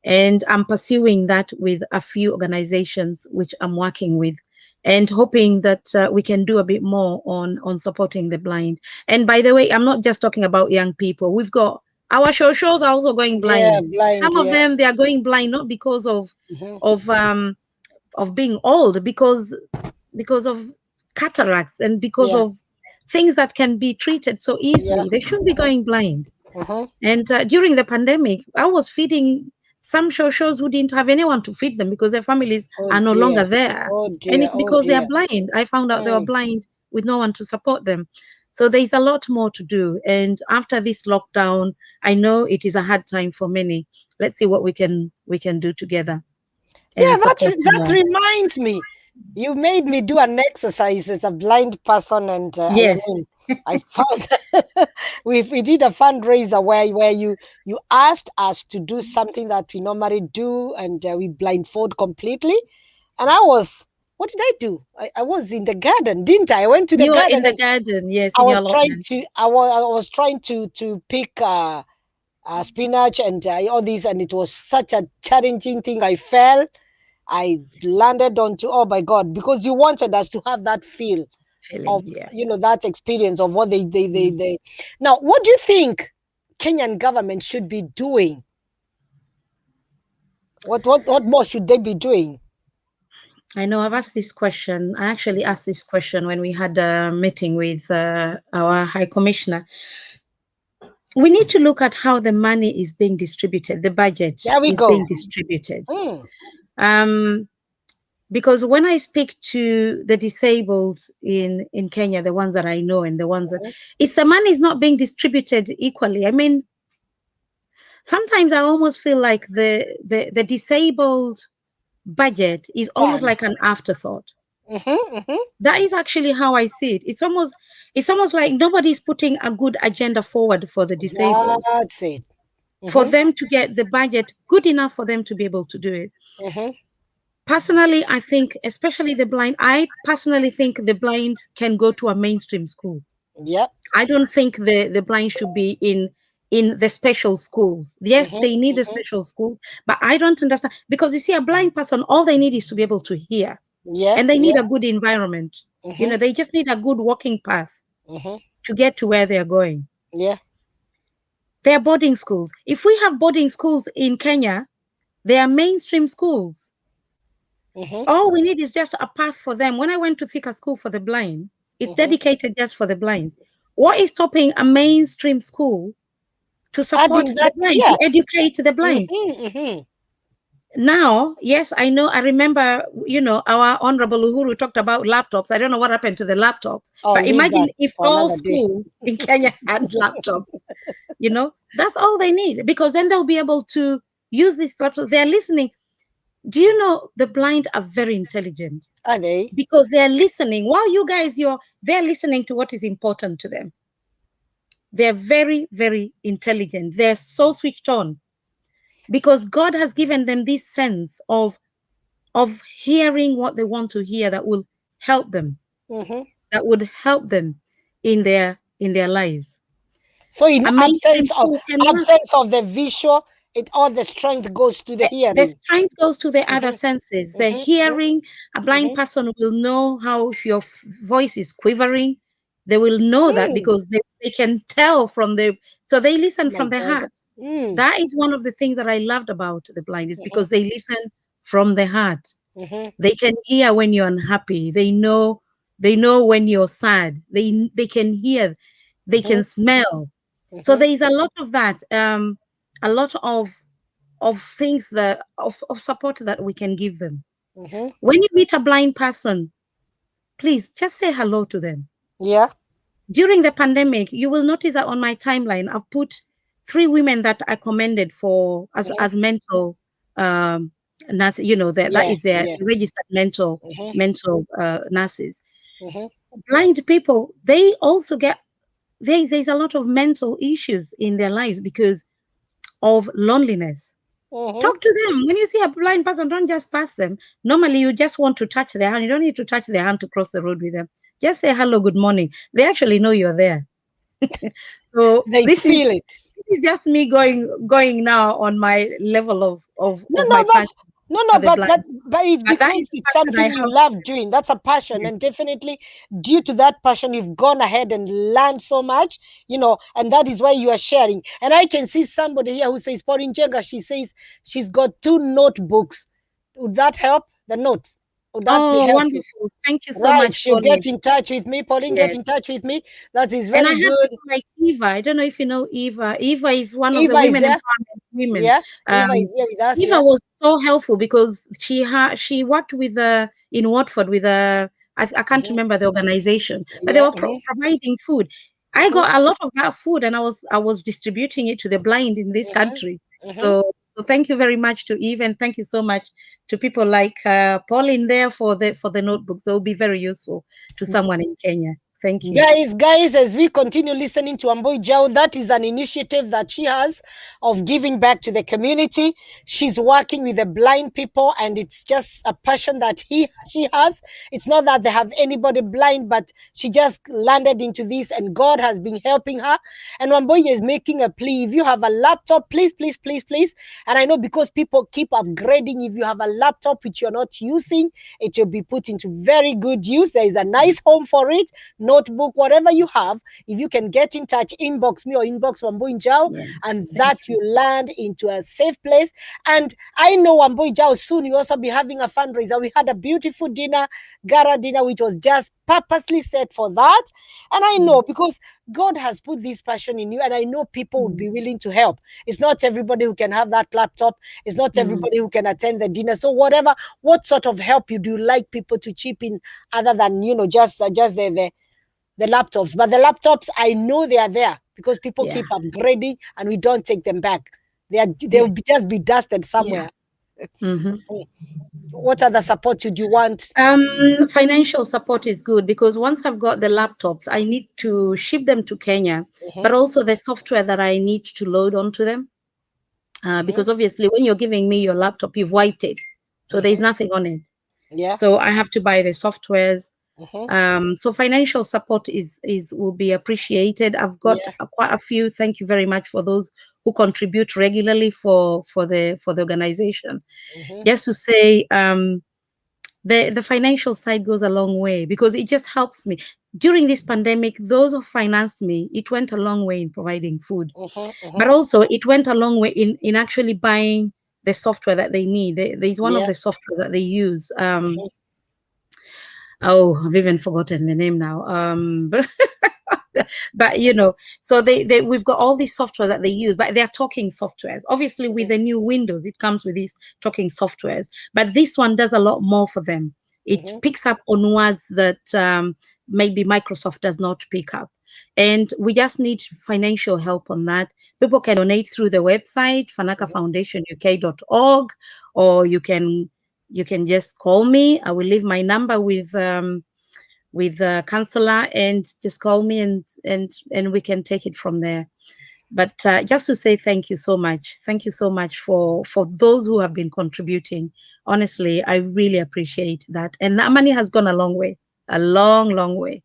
And I'm pursuing that with a few organizations which I'm working with and hoping that we can do a bit more on supporting the blind. And by the way, I'm not just talking about young people. We've got our shows are also going Yeah. blind. Blind. Some of Yeah. them they are going blind not because Mhm. of um of being old, because of cataracts and because Yeah. of things that can be treated so Yeah. easily. They shouldn't be Mhm. going blind. Mhm. And during the pandemic, I was feeding some shows who didn't have anyone to feed them because their families Oh are no dear. longer there. Oh And dear. it's Oh because they are dear. blind. I found out they were Mm. blind with no one to support them. So there's a lot more to do. And after this lockdown, I know it is a hard time for many. Let's see what we can do together Yeah, and support that more. reminds me. You made me do an exercise as a blind person, and I Yes. mean, I found we did a fundraiser where you asked us to do something that we normally do, and we blindfold completely. And I was, what did I do? I was in the garden, didn't I? I went to the You're in garden the and garden, yes, I in your was trying allotment. to I was trying to pick spinach and all these, and it was such a challenging thing. I fell. I landed onto, oh my God, because you wanted us to have that feel. feeling. of Yeah. that experience of what Mm. they. Now, what do you think Kenyan government should be doing? What more should they be doing? I know I've asked this question. I actually asked this question when we had a meeting with our High Commissioner. We need to look at how the money is being distributed, the budget There we is being go. distributed. Mm, Um, because when I speak to the disabled in Kenya, the ones that I know and the ones that mhm. it's the money is not being distributed equally. I mean, sometimes I almost feel like the disabled budget is almost Fun. like an afterthought. Mm-hmm. That is actually how I see it. It's almost like nobody's putting a good agenda forward for the disabled, That's it. for Mm-hmm. them to get the budget good enough for them to be able to do it. Mm-hmm. Personally, I think, especially the blind, I personally think the blind can go to a mainstream school. Yep. I don't think the blind should be in the special schools. Yes, Mm-hmm. they need the Mm-hmm. special schools, but I don't understand because you see, a blind person, all they need is to be able to hear, Yeah. and they need Yeah. a good environment. Mm-hmm. They just need a good walking path Mm-hmm. to get to where they're going. Yeah. They're boarding schools. If we have boarding schools in Kenya, they are mainstream schools. Mm-hmm. All we need is just a path for them. When I went to Thika School for the Blind, it's Mm-hmm. dedicated just for the blind. What is stopping a mainstream school to support Adding the that, blind, yeah. to educate the blind? Mm-hmm. Mm-hmm. Now, yes, I know, I remember, our Honorable Uhuru talked about laptops. I don't know what happened to the laptops, I'll but leave imagine that if for all another day. schools in Kenya had laptops. That's all they need, because then they'll be able to use these laptops. They're listening. Do you know the blind are very intelligent? Are they? Because they're listening while you guys they're listening to what is important to them. They're very, very intelligent. They're so switched on because God has given them this sense of hearing what they want to hear, that will help them, Mm-hmm. that would help them in their lives. So in A mainstream school can work. absence of the visual, it all the strength goes to the The hearing. strength goes to the other Mm-hmm. senses. The Mm-hmm. hearing, a blind Mm-hmm. person will know how, if your voice is quivering, they will know that Mm. because they can tell from so they listen Oh my from the God. heart. Mm. That is one of the things that I loved about the blind, is Mm-hmm. because they listen from the heart. Mm-hmm. They can hear when you're unhappy. They know when you're sad. They can hear, they Mm-hmm. can smell. So Mm-hmm. there is a lot of that, a lot of things that of support that we can give them. Mm-hmm. When you meet a blind person, please just say hello to them. Yeah. During the pandemic, you will notice that on my timeline, I've put 3 women that I commended for Mm-hmm. as mental nurse. That Yeah. is their Yeah. registered mental Mm-hmm. mental nurses. Mm-hmm. Blind people, they also there's a lot of mental issues in their lives because of loneliness. Mm-hmm. Talk to them. When you see a blind person, don't just pass them. Normally, you just want to touch their hand. You don't need to touch their hand to cross the road with them. Just say hello, good morning. They actually know you're there. So They this is feel it. this is just me going now on my level No, of no, my passion that's no, for no, the blind. but it's But that because is the it's passion I something you have. love doing. That's a passion, Yes. and definitely due to that passion, you've gone ahead and learned so much, and that is why you are sharing. And I can see somebody here who says, Pauline Jenga, she says she's got 2 notebooks. Would that help? The notes? Would that be Oh, helpful? wonderful. Thank you so Right. much, She'll Pauline. get in touch with me. Pauline, get Yes. in touch with me. That is And I very have good. people like Eva. I don't know if you know Eva. Eva is one of the Eva is women there. empowerment women. Yeah. Eva Um, is here with us. Eva Yeah. was so helpful because she worked with in Watford with I can't Hmm. remember the organization, but they Yeah. were providing food. I Hmm. got a lot of that food, and I was distributing it to the blind in this Hmm. country. Hmm. So thank you very much to Eva, and thank you so much to people like Pauline there for the notebooks. They will be very useful to someone in Kenya. Thank you. Guys, as we continue listening to Wambui Jau, that is an initiative that she has of giving back to the community. She's working with the blind people, and it's just a passion that she has. It's not that they have anybody blind, but she just landed into this, and God has been helping her. And Wambui is making a plea. If you have a laptop, please, please, please, please. And I know because people keep upgrading, if you have a laptop which you're not using, it will be put into very good use. There is a nice home for it, notebook, whatever you have. If you can get in touch, inbox me or inbox Wambui Njau, Yeah. and that you land into a safe place. And I know Wambui Njau, soon you also be having a fundraiser. We had a beautiful dinner, Gara dinner, which was just purposely set for that. And I know because God has put this passion in you, and I know people would be willing to help. It's not everybody who can have that laptop. It's not everybody who can attend the dinner. So what sort of help you do like people to chip in, other than just the laptops? But the laptops, I know they are there because people keep upgrading, and we don't take them back. They'll just be dusted somewhere. What other support would you want? Financial support is good because once I've got the laptops, I need to ship them to Kenya, but also the software that I need to load onto them. Because obviously, when you're giving me your laptop, you've wiped it, so there's nothing on it. Yeah. So I have to buy the softwares. So financial support will be appreciated. I've got quite a few. Thank you very much for those who contribute regularly for the organization. Just to say, the financial side goes a long way because it just helps me. During this pandemic, those who financed me, it went a long way in providing food, but also it went a long way in actually buying the software that they need. There's one of the software that they use. Oh, I've even forgotten the name now. But so we've got all these software that they use, but they're talking softwares. Obviously, with the new Windows, it comes with these talking softwares, but this one does a lot more for them. It picks up on words that maybe Microsoft does not pick up. And we just need financial help on that. People can donate through the website, fanakafoundationuk.org, or you can just call me. I will leave my number with Counselor, and just call me, and we can take it from there. But just to say thank you so much. Thank you so much for those who have been contributing. Honestly, I really appreciate that. And that money has gone a long way, a long, long way.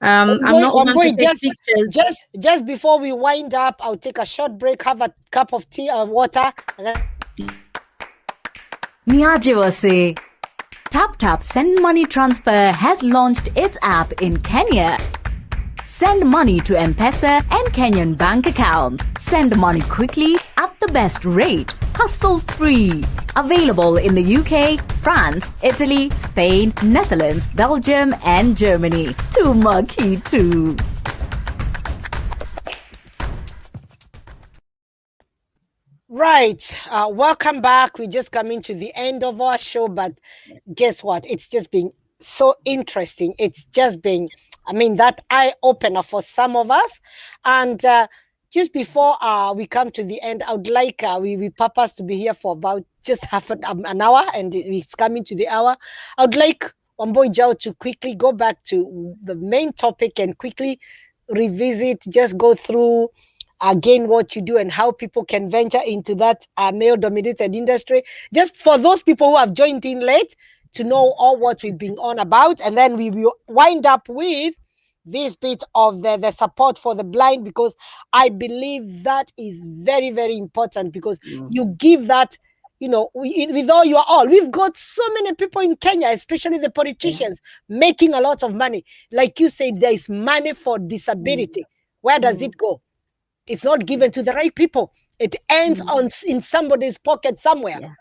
I'm not one to take pictures. Just before we wind up, I'll take a short break, have a cup of tea or water, and then Niajiwase. TapTap Send Money Transfer has launched its app in Kenya. Send money to M-Pesa and Kenyan bank accounts. Send money quickly at the best rate. Hassle-free. Available in the UK, France, Italy, Spain, Netherlands, Belgium and Germany. Turkey too. Right. Welcome back. We're just coming to the end of our show, but guess what? It's just been so interesting. It's just been, that eye-opener for some of us. And just before we come to the end, I would like, we purpose to be here for about just half an hour, and it's coming to the hour. I would like Wambui Njau to quickly go back to the main topic and quickly revisit, just go through again what you do and how people can venture into that male-dominated industry. Just for those people who have joined in late, to know all what we've been on about, and then we will wind up with this bit of the support for the blind, because I believe that is very, very important, because you give that, with all your all. We've got so many people in Kenya, especially the politicians, making a lot of money. Like you said, there is money for disability. Where does it go? It's not given to the right people. It ends in somebody's pocket somewhere.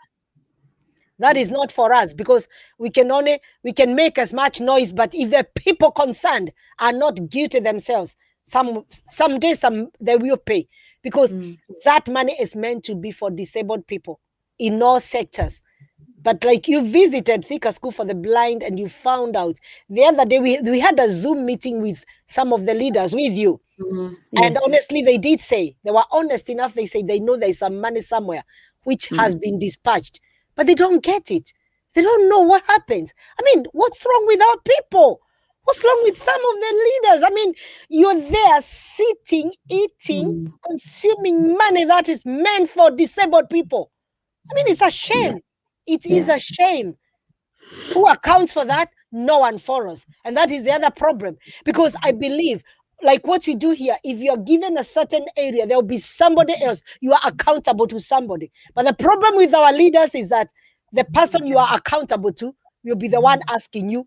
That is not for us, because we can make as much noise, but if the people concerned are not guilty themselves, someday they will pay, because that money is meant to be for disabled people in all sectors. But like, you visited Thika School for the Blind, and you found out the other day, we had a Zoom meeting with some of the leaders with you. And honestly, they did say, they were honest enough. They say they know there's some money somewhere which has been dispatched, but they don't get it. They don't know what happens. What's wrong with our people? What's wrong with some of the leaders? I mean, you're there sitting, eating, consuming money that is meant for disabled people. I mean, it's a shame. It is a shame. Who accounts for that? No one for us. And that is the other problem. Because I believe, like what we do here, if you're given a certain area, there'll be somebody else. You are accountable to somebody. But the problem with our leaders is that the person you are accountable to will be the one asking you,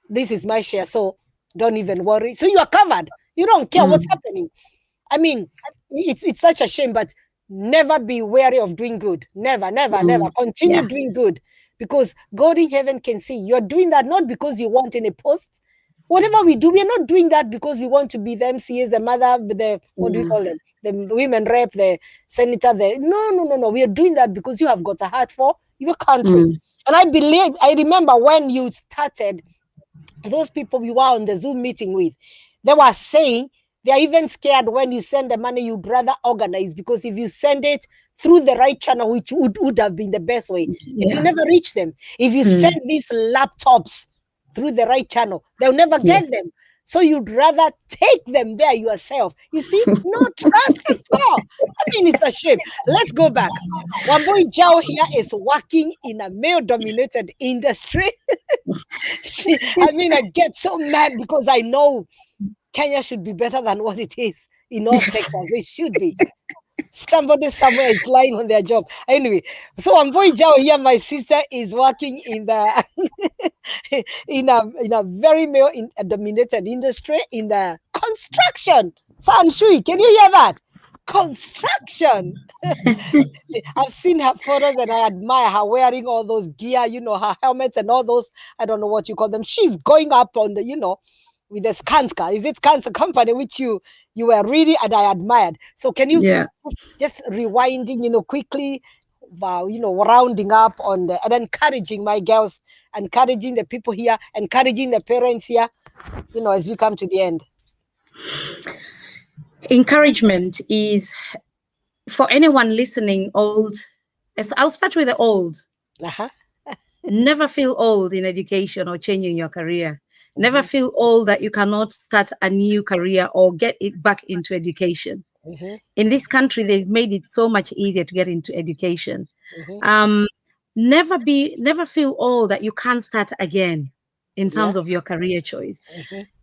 this is my share, so don't even worry. So you are covered. You don't care what's happening. I mean, it's such a shame, but never be wary of doing good. Never, never, never. Continue Yeah. doing good, because God in heaven can see you're doing that not because you want any posts. Whatever we do, we're not doing that because we want to be the MCAs, the mother, the what do we call them? The women rep, the senator, the no. We are doing that because you have got a heart for your country. And I remember when you started, those people you were on the Zoom meeting with, they were saying they are even scared when you send the money you'd rather organize, because if you send it through the right channel, which would have been the best way, it will never reach them. If you send these laptops through the right channel, they'll never get them. So you'd rather take them there yourself. You see, no trust at all. I mean, it's a shame. Let's go back. Wambui Jao here is working in a male-dominated industry. I mean, I get so mad because I know Kenya should be better than what it is in North Texas. It should be. Somebody somewhere is lying on their job. Anyway, so I'm going Jao here. My sister is working in the in a very male dominated industry in the construction. Sanshui, can you hear that? Construction. I've seen her photos and I admire her wearing all those gear, her helmets and all those, I don't know what you call them. She's going up on the, with the Skanska. Is it Skanska company, which you were really, and I admired. So can you just rewinding, quickly, rounding up on and encouraging my girls, encouraging the people here, encouraging the parents here, as we come to the end. Encouragement is for anyone listening, old. I'll start with the old. Never feel old in education or changing your career. Never feel old that you cannot start a new career or get it back into education. In this country, they've made it so much easier to get into education. Never feel old that you can't start again in terms of your career choice.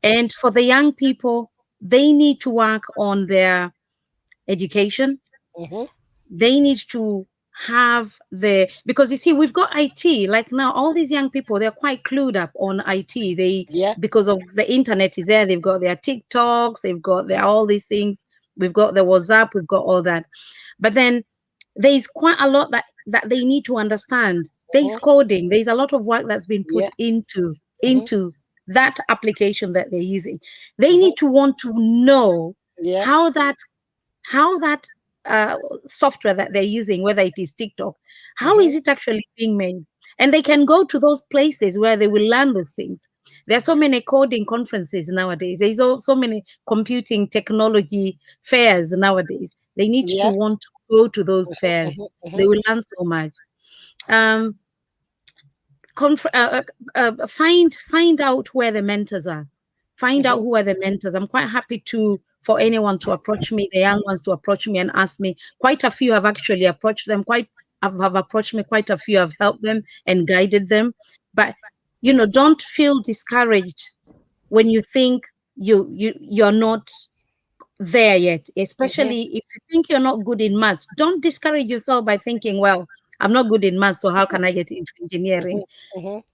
And for the young people, they need to work on their education. They need to have because you see, we've got IT. Like now, all these young people, they're quite clued up on IT. Because of the internet is there, they've got their TikToks, they've got all these things. We've got the WhatsApp, we've got all that. But then there's quite a lot that they need to understand. There's coding, there's a lot of work that's been put into that application that they're using. They need to want to know how that software that they're using, whether it is TikTok, how is it actually being made? And they can go to those places where they will learn those things. There are so many coding conferences nowadays. There's so many computing technology fairs nowadays. They need to want to go to those fairs. They will learn so much. Find out where the mentors are. Find out who are the mentors. I'm quite happy for anyone to approach me, the young ones to approach me and ask me. Quite a few have actually approached them. Have approached me. Quite a few have helped them and guided them. But don't feel discouraged when you think you're not there yet. Especially if you think you're not good in maths, don't discourage yourself by thinking, well, I'm not good in maths, so how can I get into engineering?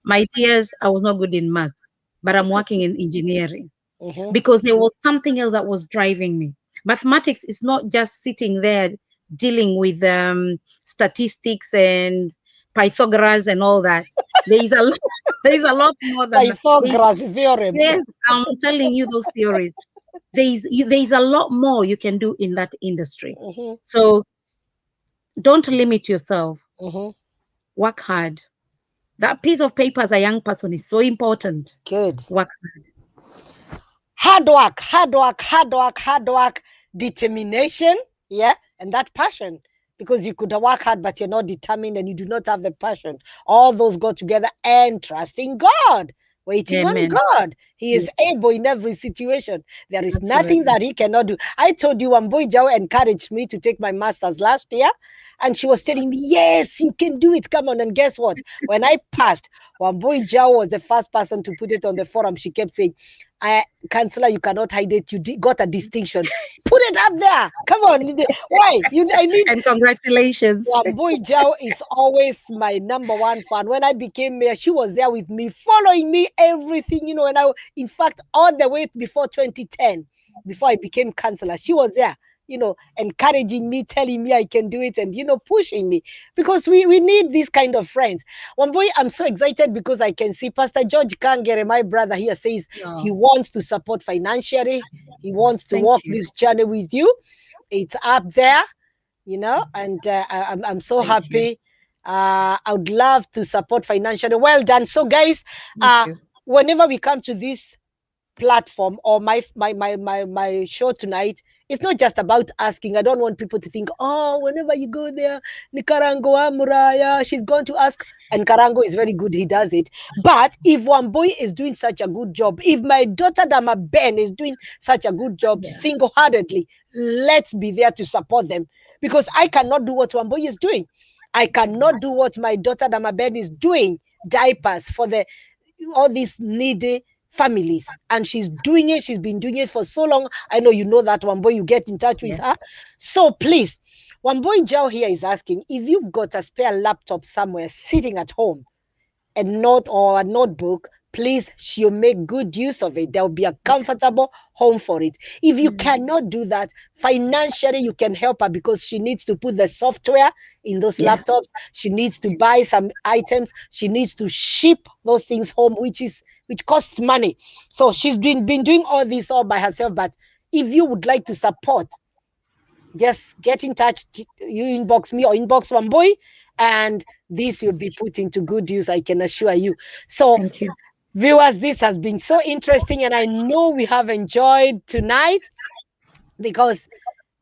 My dears, I was not good in maths, but I'm working in engineering because there was something else that was driving me. Mathematics is not just sitting there dealing with statistics and Pythagoras and all that. There's a lot more than Pythagoras theorem. Yes, I'm telling you those theories. There's a lot more you can do in that industry. So don't limit yourself. Work hard. That piece of paper as a young person is so important. Good. Work hard. Hard work, determination, and that passion. Because you could work hard, but you're not determined and you do not have the passion. All those go together, and trusting God. waiting on Amen. God. He is Yes, able in every situation. There is nothing absolutely. that he cannot do. I told you, Wambui Jao encouraged me to take my master's last year, and she was telling me, yes, you can do it. Come on. And guess what? When I passed, Wambui Jao was the first person to put it on the forum. She kept saying, Counselor, you cannot hide it. You got a distinction. Put it up there. Come on. Why? I mean, And congratulations. Wambui Jao is always my number one fan. When I became mayor, she was there with me, following me everything, and in fact, all the way before 2010, before I became councillor, she was there, encouraging me, telling me I can do it, and, pushing me, because we need these kind of friends. Wambui, I'm so excited because I can see Pastor George Kangere, my brother here, says he Oh, wants to support financially. He wants to thank walk you. this journey with you. It's up there, and I'm so Thank you. happy. I would love to support financially. Well done. So, guys, Thank you. whenever we come to this platform or my show tonight, it's not just about asking. I don't want people to think, oh, whenever you go there, Nikarango Amuraya, she's going to ask. And Karango is very good, he does it. But if Wambui is doing such a good job, if my daughter Dama Ben is doing such a good job Yeah. single-handedly, let's be there to support them. Because I cannot do what Wambui is doing. I cannot do what my daughter Dama Ben is doing, diapers for all these needy families, and she's doing it. She's been doing it for so long. I know you know that, Wamboy. You get in touch with Yes. her. So please, Wamboy Jao here is asking if you've got a spare laptop somewhere sitting at home, a note or a notebook, please, she'll make good use of it. There'll be a comfortable home for it. If you cannot do that, financially, you can help her, because she needs to put the software in those Yeah. laptops. She needs to buy some items. She needs to ship those things home, which costs money. So she's been doing all this all by herself. But if you would like to support, just get in touch. You inbox me or inbox Wamboy, and this will be put into good use, I can assure you. So, Thank you. viewers, this has been so interesting, and I know we have enjoyed tonight, because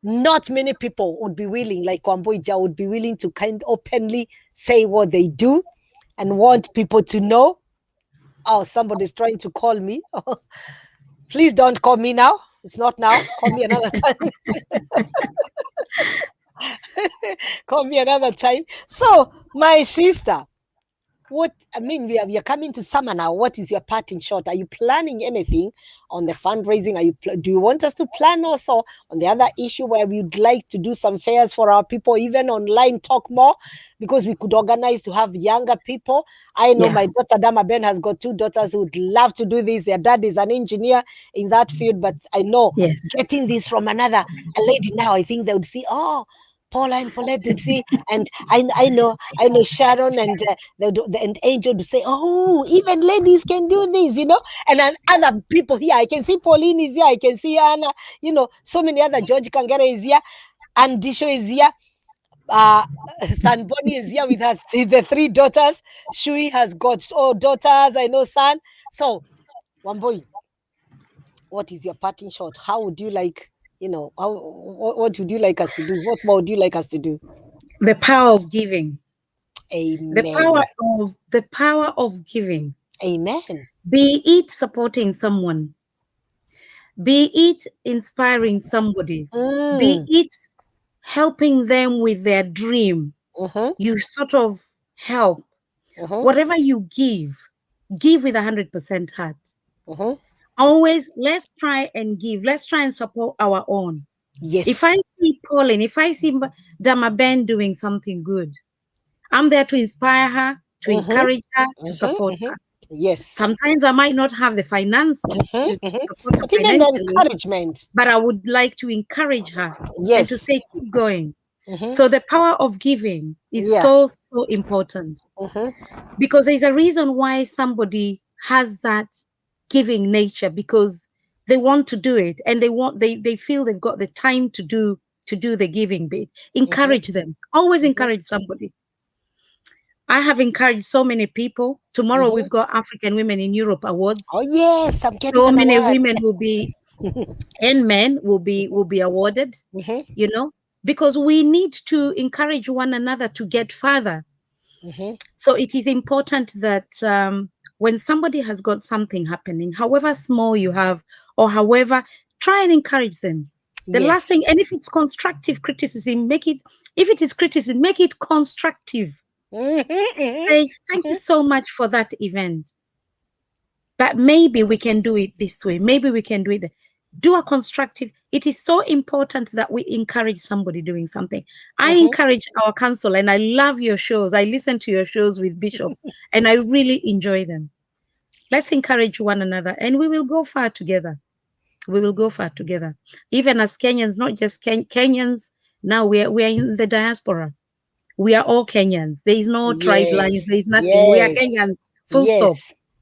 not many people would be willing, like Wamboija, would be willing to kind of openly say what they do and want people to know. Oh, somebody's trying to call me. Please don't call me now. It's not now. Call me another time. Call me another time. So, my sister, we are coming to summer now. What is your parting shot? Are you planning anything on the fundraising? Do you want us to plan also on the other issue where we'd like to do some fairs for our people, even online, talk more, because we could organize to have younger people? I know Yeah. my daughter Dama Ben has got two daughters who would love to do this. Their dad is an engineer in that field, but I know Yes. getting this from a lady now, I think they would see, oh, Paula and Paulette would see, and I know Sharon and and Angel to say, oh, even ladies can do this. And then other people here, I can see Pauline is here, I can see Anna, so many other, George Kangere is here, and Disho is here, uh Sanboni is here with her the three daughters. Shui has got daughters, I know, son. So, Wamboi, what is your parting shot? How would you like, what would you like us to do? What more would you like us to do? The power of giving. The power Amen. of the power of giving. Amen. Be it supporting someone, be it inspiring somebody, be Mm. it helping them with their dream. Mm-hmm. You sort of help. Mm-hmm. Whatever you give with 100% heart. Mm-hmm. Always, let's try and give. Let's try and support our own. If I Yes. see Pauline, if I see Dama Ben doing something good, I'm there to inspire her, to Mm-hmm. encourage her, to Mm-hmm. support Mm-hmm. her. Yes. Sometimes I might not have the finance Mm-hmm. to Mm-hmm. support her But even the financially, encouragement. but I would like to encourage her and to Yes. say, keep going. Mm-hmm. So the power of giving is Yeah. so, so important, Mm-hmm. because there's a reason why somebody has that giving nature, because they want to do it, and they feel they've got the time to do the giving bit. Mm-hmm. Encourage them. Always Mm-hmm. encourage somebody. I have encouraged so many people. Tomorrow Mm-hmm. we've got African Women in Europe Awards. Oh yes, I'm getting So an many award. women will be, and men will be awarded, Mm-hmm. you know, because we need to encourage one another to get further. Mm-hmm. So it is important that when somebody has got something happening, however small you have, or however, try and encourage them. The last Yes. thing, and if it's constructive criticism, make it, if it is criticism, make it constructive. Say, thank you Mhm. so much for that event. But maybe we can do it this way. Maybe we can do it. Do a constructive. It is so important that we encourage somebody doing something. I Mhm. encourage our council, and I love your shows. I listen to your shows with Bishop, and I really enjoy them. Let's encourage one another, and we will go far together. We will go far together. Even as Kenyans, not just Kenyans. Now we are in the diaspora. We are all Kenyans. There is no tribe lines. Yes. There is nothing. We are Yes. Kenyans. Full stop.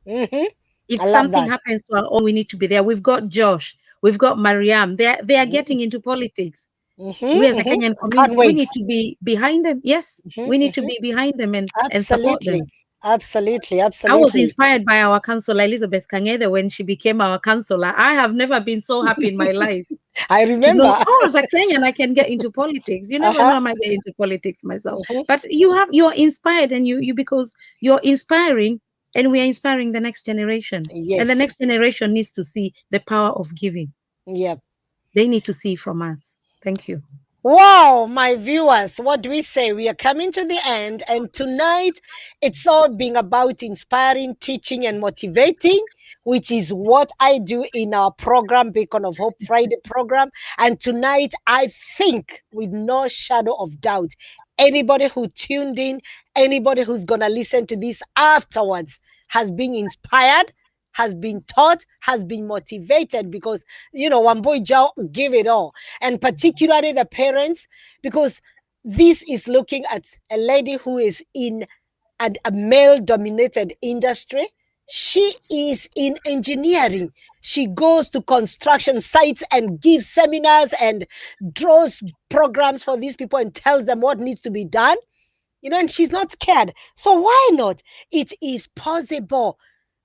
Yes. Mhm. If I love something that. happens to our own, we need to be there. We've got Josh, we've got Mariam. They are getting into politics. Mhm. We as a Mhm. Kenyan I can't community, we wait. need to be behind them. Yes, Mhm. we need to Mhm. be behind them and support Absolutely. them. Absolutely. I was Absolutely. inspired by our councillor Elizabeth Kangede when she became our councillor. I have never been so happy in my life I to know, remember. oh, as a Kenyan, I can get into politics. You never Uh-huh. know, I might get into politics myself. Mhm. But you're inspired, and you because you're inspiring, and we are inspiring the next generation. And the Yes. next generation needs to see the power of giving. Yep. They need to see from us. Thank you. Wow, my viewers, what do we say? We are coming to the end, and tonight it's all being about inspiring, teaching, and motivating, which is what I do in our program, Beacon of Hope Friday program. And tonight, I think, with no shadow of doubt, anybody who tuned in, anybody who's going to listen to this afterwards has been inspired, has been taught, has been motivated because, Wamboy Jao give it all, and particularly the parents, because this is looking at a lady who is in a male dominated industry. She is in engineering. She goes to construction sites and gives seminars and draws programs for these people and tells them what needs to be done, and she's not scared. So why not? It is possible.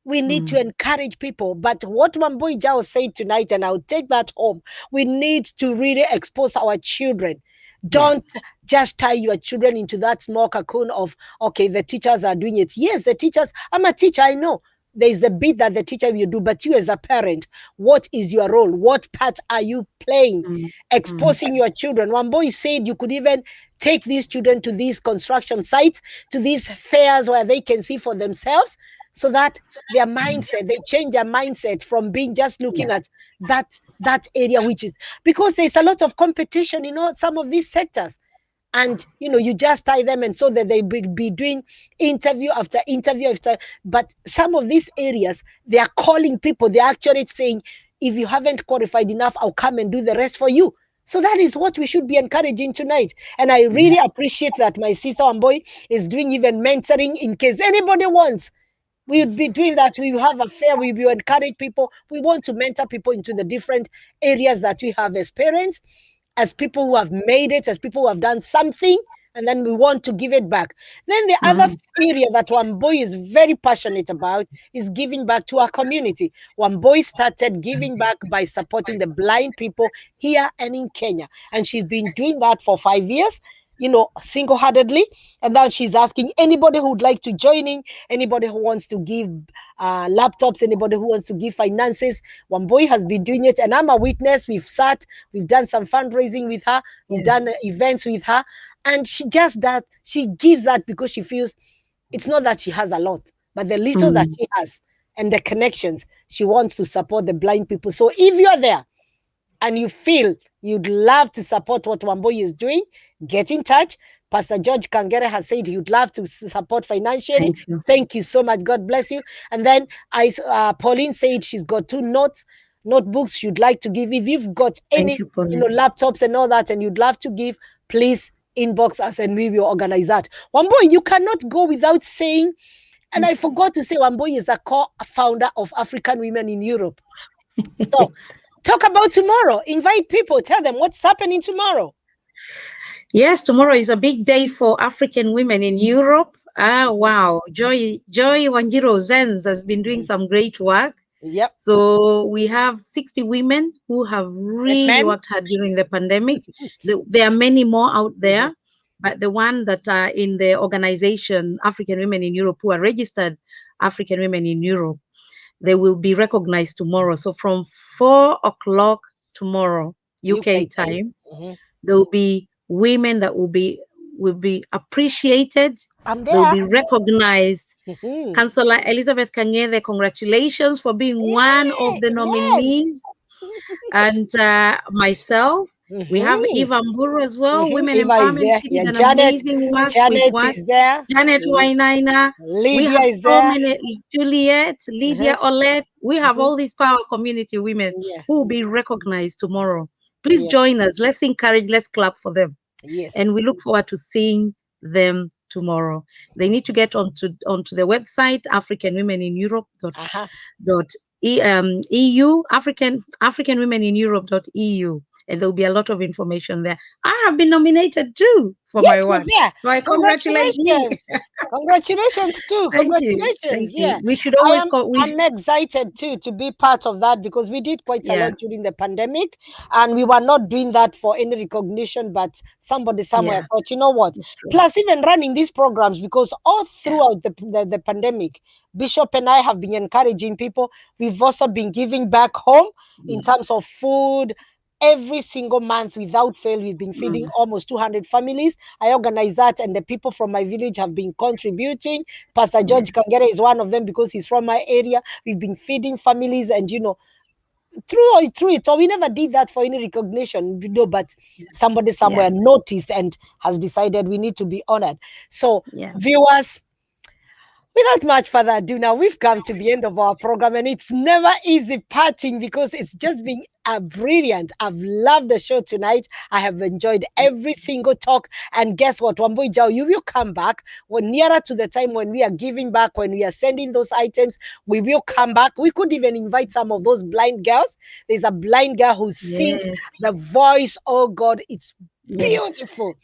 We need to Mm, encourage people. But what Wambui Jao said tonight, and I'll take that home, we need to really expose our children. yeah. Don't just tie your children into that small cocoon of, okay, the teachers are doing it. Yes, the teachers, I'm a teacher, I know. There's the bit that the teacher will do, but you as a parent, what is your role? What part are you playing? Mm, mm, Exposing your children. One boy said you could even take these children to these construction sites, to these fairs where they can see for themselves, so that their mindset, they change their mindset from being just yeah. looking at that area, which is because there's a lot of competition in all some of these sectors. And you just tie them, and so that they be doing interview after interview after. But some of these areas, they are calling people, they're actually saying, if you haven't qualified enough, I'll come and do the rest for you. So that is what we should be encouraging tonight. And I Yeah. really appreciate that my sister Amboy is doing even mentoring in case anybody wants. We would be doing that. We will have a fair, we will encourage people. We want to mentor people into the different areas that we have as parents, as people who have made it, as people who have done something, and then we want to give it back. Then the other Mm, area that Wamboi is very passionate about is giving back to our community. Wamboi started giving back by supporting the blind people here and in Kenya, and she's been doing that for 5 years, single-handedly. And now she's asking anybody who would like to join in, anybody who wants to give laptops, anybody who wants to give finances. Wamboi has been doing it, and I'm a witness. We've done some fundraising with her, we've yeah. done events with her, and she just that she gives that because she feels it's not that she has a lot, but the little that Mm, she has and the connections, she wants to support the blind people. So if you're there and you feel you'd love to support what Wamboi is doing, get in touch. Pastor George Kangere has said he would love to support financially. thank you. Thank you so much. God bless you. And then Pauline said she's got two notebooks she'd like to give. If you've got Thank any, you, Pauline. laptops and all that, and you'd love to give, please inbox us and we will organize that. Wamboi, you cannot go without saying, and I forgot to say, Wamboi is a co-founder of African Women in Europe. So talk about tomorrow. Invite people. Tell them what's happening tomorrow. Yes, tomorrow is a big day for African women in Europe. Ah, wow. Joy Wanjiro Zenz has been doing some great work. Yep. So we have 60 women who have really Amen. worked hard during the pandemic. There are many more out there. but the one that are in the organization African Women in Europe, who are registered African Women in Europe, they will be recognized tomorrow. So from 4 o'clock tomorrow, UK UK time. time, there will be women that will be appreciated. I'm They will there. be recognized. Mhm. Councillor Elizabeth Kangede, congratulations for being one of the Yes. nominees. And myself, we have Mhm. Eva Mburu as well, Women Eva is Empowerment. there. She Yeah, did an Janet. amazing work with Janet what? is there. Janet Wainaina. We Lydia have is so there. many, Juliet, Uh-huh. Lydia Olette. We have Mhm. all these power community women Yeah. who will be recognized tomorrow. Please Yeah. join us. Let's encourage, let's clap for them. And Yes. we look forward to seeing them tomorrow. They need to get onto the website, African Women in Europe Uh-huh. dot EU, African Women in Europe .eu, and there'll be a lot of information there. I have been nominated too for Yes, my you're work, there. so I congratulate me. Congratulations. Congratulations too. Thank Congratulations. you. Yeah. We should I always am call. I'm excited too to be part of that because we did quite a Yeah, lot during the pandemic and we were not doing that for any recognition, but somebody somewhere yeah, thought, you know what? it's true. Plus, even running these programs because all Yeah, throughout the pandemic, Bishop and I have been encouraging people. We've also been giving back home in yeah. terms of food. Every single month without fail, we've been feeding Mm, almost 200 families. I organize that, and the people from my village have been contributing. Pastor yeah, George Kangere is one of them because he's from my area. We've been feeding families, and through it. So we never did that for any recognition, but somebody yeah, somewhere noticed and has decided we need to be honored. So, yeah. viewers, without much further ado, now we've come to the end of our program, and it's never easy parting because it's just been a brilliant. I've loved the show tonight. I have enjoyed every single talk. And guess what, Wambui Jao, you will come back when nearer to the time when we are giving back, when we are sending those items. We will come back. We could even invite some of those blind girls. There's a blind girl who sings Yes, the voice. Oh God, it's yes. beautiful.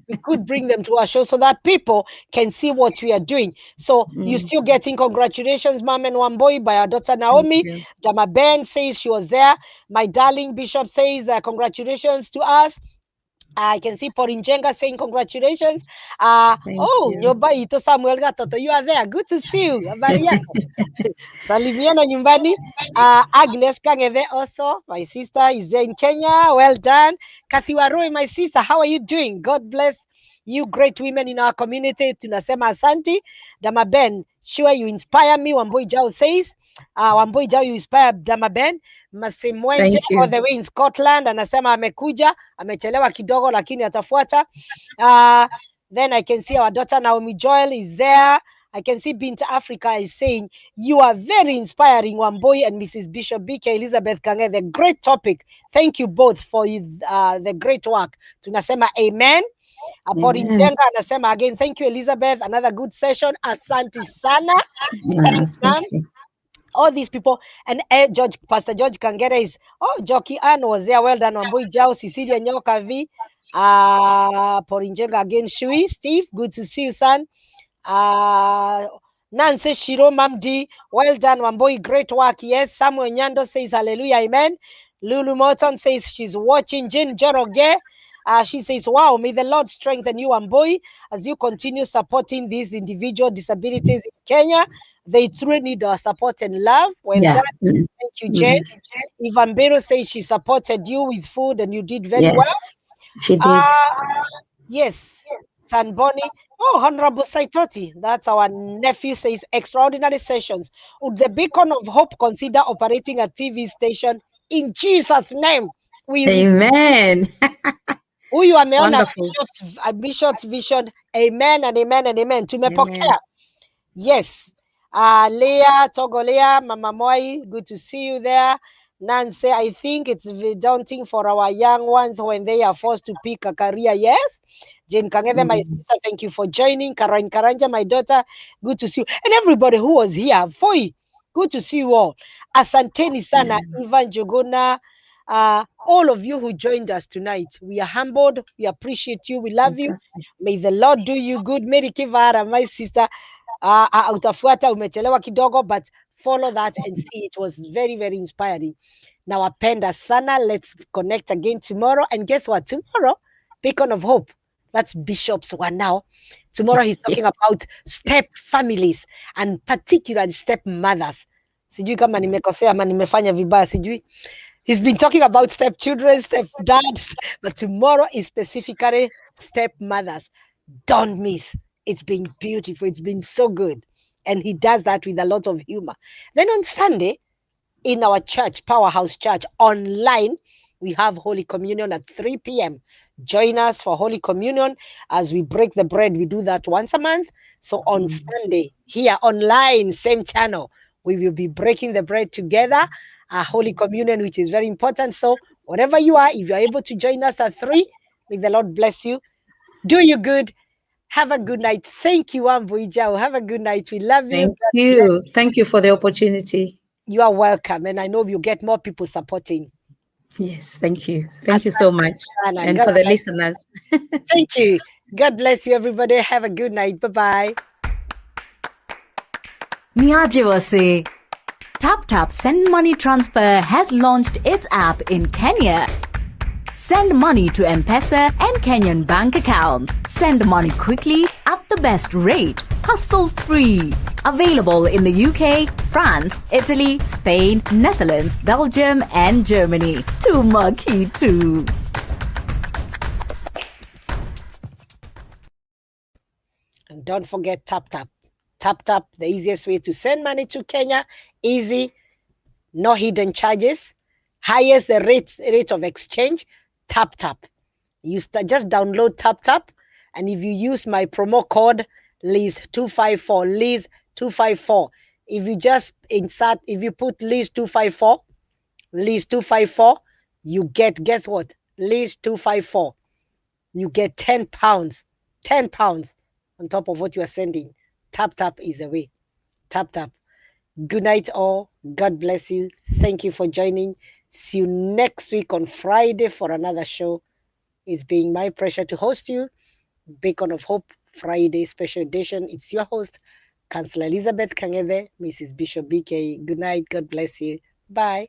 We could bring them to our show so that people can see what we are doing. So you're Mm, still getting congratulations, Mom and Wamboi, by our daughter thank Naomi. you. Dama Ben says she was there. My darling Bishop says congratulations to us. I can see Porinjenga saying congratulations. Thank Oh, you. Nyoba Ito Samuel Gatoto, you are there. Good to see you. Habari yako? Salimiana nyumbani. Agnes Kangede also, my sister is there in Kenya. Well done. Kathy Waroi, my sister, how are you doing? God bless you, great women in our community. Tunasema asanti. Dama Ben, sure you inspire me. Wamboi Jao says. Wamboi Jao, you inspire Dama Ben. Masimwenje Thank all you. the way in Scotland anasema amekuja, amechelewa kidogo lakini atafuata. Uh, then I can see our daughter Naomi Joel is there. I can see Bint Africa is saying, you are very inspiring, Wamboi and Mrs. Bishop BK Elizabeth Kange. The great topic. Thank you both for the great work. Tunasema amen. Apori Amen. Njenga anasema again, thank you, Elizabeth. Another good session. Asante sana. Thanks, Thank ma'am. you. All these people and Pastor George Kangere is Jockey Ann was there. Well done, Wambui Jao, Cecilia Nyoka V, Porinjenga again, Shui, Steve, good to see you, son. Nancy Shiro Mamdi, well done, Wambui, great work. Yes, Samuel Nyando says hallelujah, amen. Lulu Morton says she's watching. Jin Joroge, she says, wow, may the Lord strengthen you, Wambui, as you continue supporting these individual disabilities in Kenya. They truly need our support and love. Well Yeah. done. Thank you, Jane. Mhm. Ivan Bero says she supported you with food and you did very well. Yes, she did. Uh, yes, San Bonnie. Oh, Honorable Saitoti, that's our nephew, says extraordinary sessions. Would the Beacon of Hope consider operating a TV station in Jesus' name? We Amen. huyu ameona Wonderful. Bishop's vision. Amen and amen and amen. Amen. Tumepokea. Yes. Leah, Togo Leah, Mama Moi, good to see you there. Nancy, I think it's daunting for our young ones when they are forced to pick a career. Yes. Jane Kangede, my Mm, sister, thank you for joining. Karen Karanja, my daughter, good to see you. And everybody who was here, Foi, good to see you all. Asanteni sana, yeah, Ivan Jogona, all of you who joined us tonight. We are humbled. We appreciate you. We love you. fantastic. May the Lord do you good. Mary Kivara, my sister, utafuata umechelewa kidogo, but follow that and see. It was very, very inspiring. Nawapenda sana. Let's connect again tomorrow. And guess what? Tomorrow, Beacon of Hope. That's Bishop's one now. Tomorrow he's Yeah. talking about step families and particularly step mothers. Sijui kama nimekosea ama nimefanya vibaya, sijui. He's been talking about step children, step dads, but tomorrow is specifically step mothers. Don't miss. It's been beautiful. It's been so good. And he does that with a lot of humor. Then on Sunday, in our church, Powerhouse Church, online, we have Holy Communion at 3 p.m. Join us for Holy Communion as we break the bread. We do that once a month. So on Sunday, here online, same channel, we will be breaking the bread together, Holy Communion, which is very important. So wherever you are, if you're able to join us at 3, may the Lord bless you. Do you good. Have a good night. Thank you, Ambuijao. Have a good night. We love you. Thank God bless. you. Thank you for the opportunity. You are welcome. And I know you'll get more people supporting. Yes, thank you. Thank you so Asante much. sana. And God for the bless. listeners. Thank you. God bless you, everybody. Have a good night. Bye bye. Niaje wase. TapTap Send Money Transfer has launched its app in Kenya. Send money to M-Pesa and Kenyan bank accounts. Send money quickly at the best rate. Hassle-free. Available in the UK, France, Italy, Spain, Netherlands, Belgium and Germany. Tumaki too. And don't forget TapTap. TapTap, the easiest way to send money to Kenya. Easy, no hidden charges. Highest the rate of exchange. TapTap. You just download TapTap, and if you use my promo code Liz254, Liz254, if you just insert, if you put Liz254, you get, guess what? Liz254, you get 10 pounds, 10 pounds on top of what you are sending. TapTap is the way. TapTap. Good night, all. God bless you. Thank you for joining. See you next week on Friday for another show. It's been my pleasure to host you. Beacon of Hope Friday special edition. It's your host, Councillor Elizabeth Kangede, Mrs. Bishop BK. Good night. God bless you. Bye.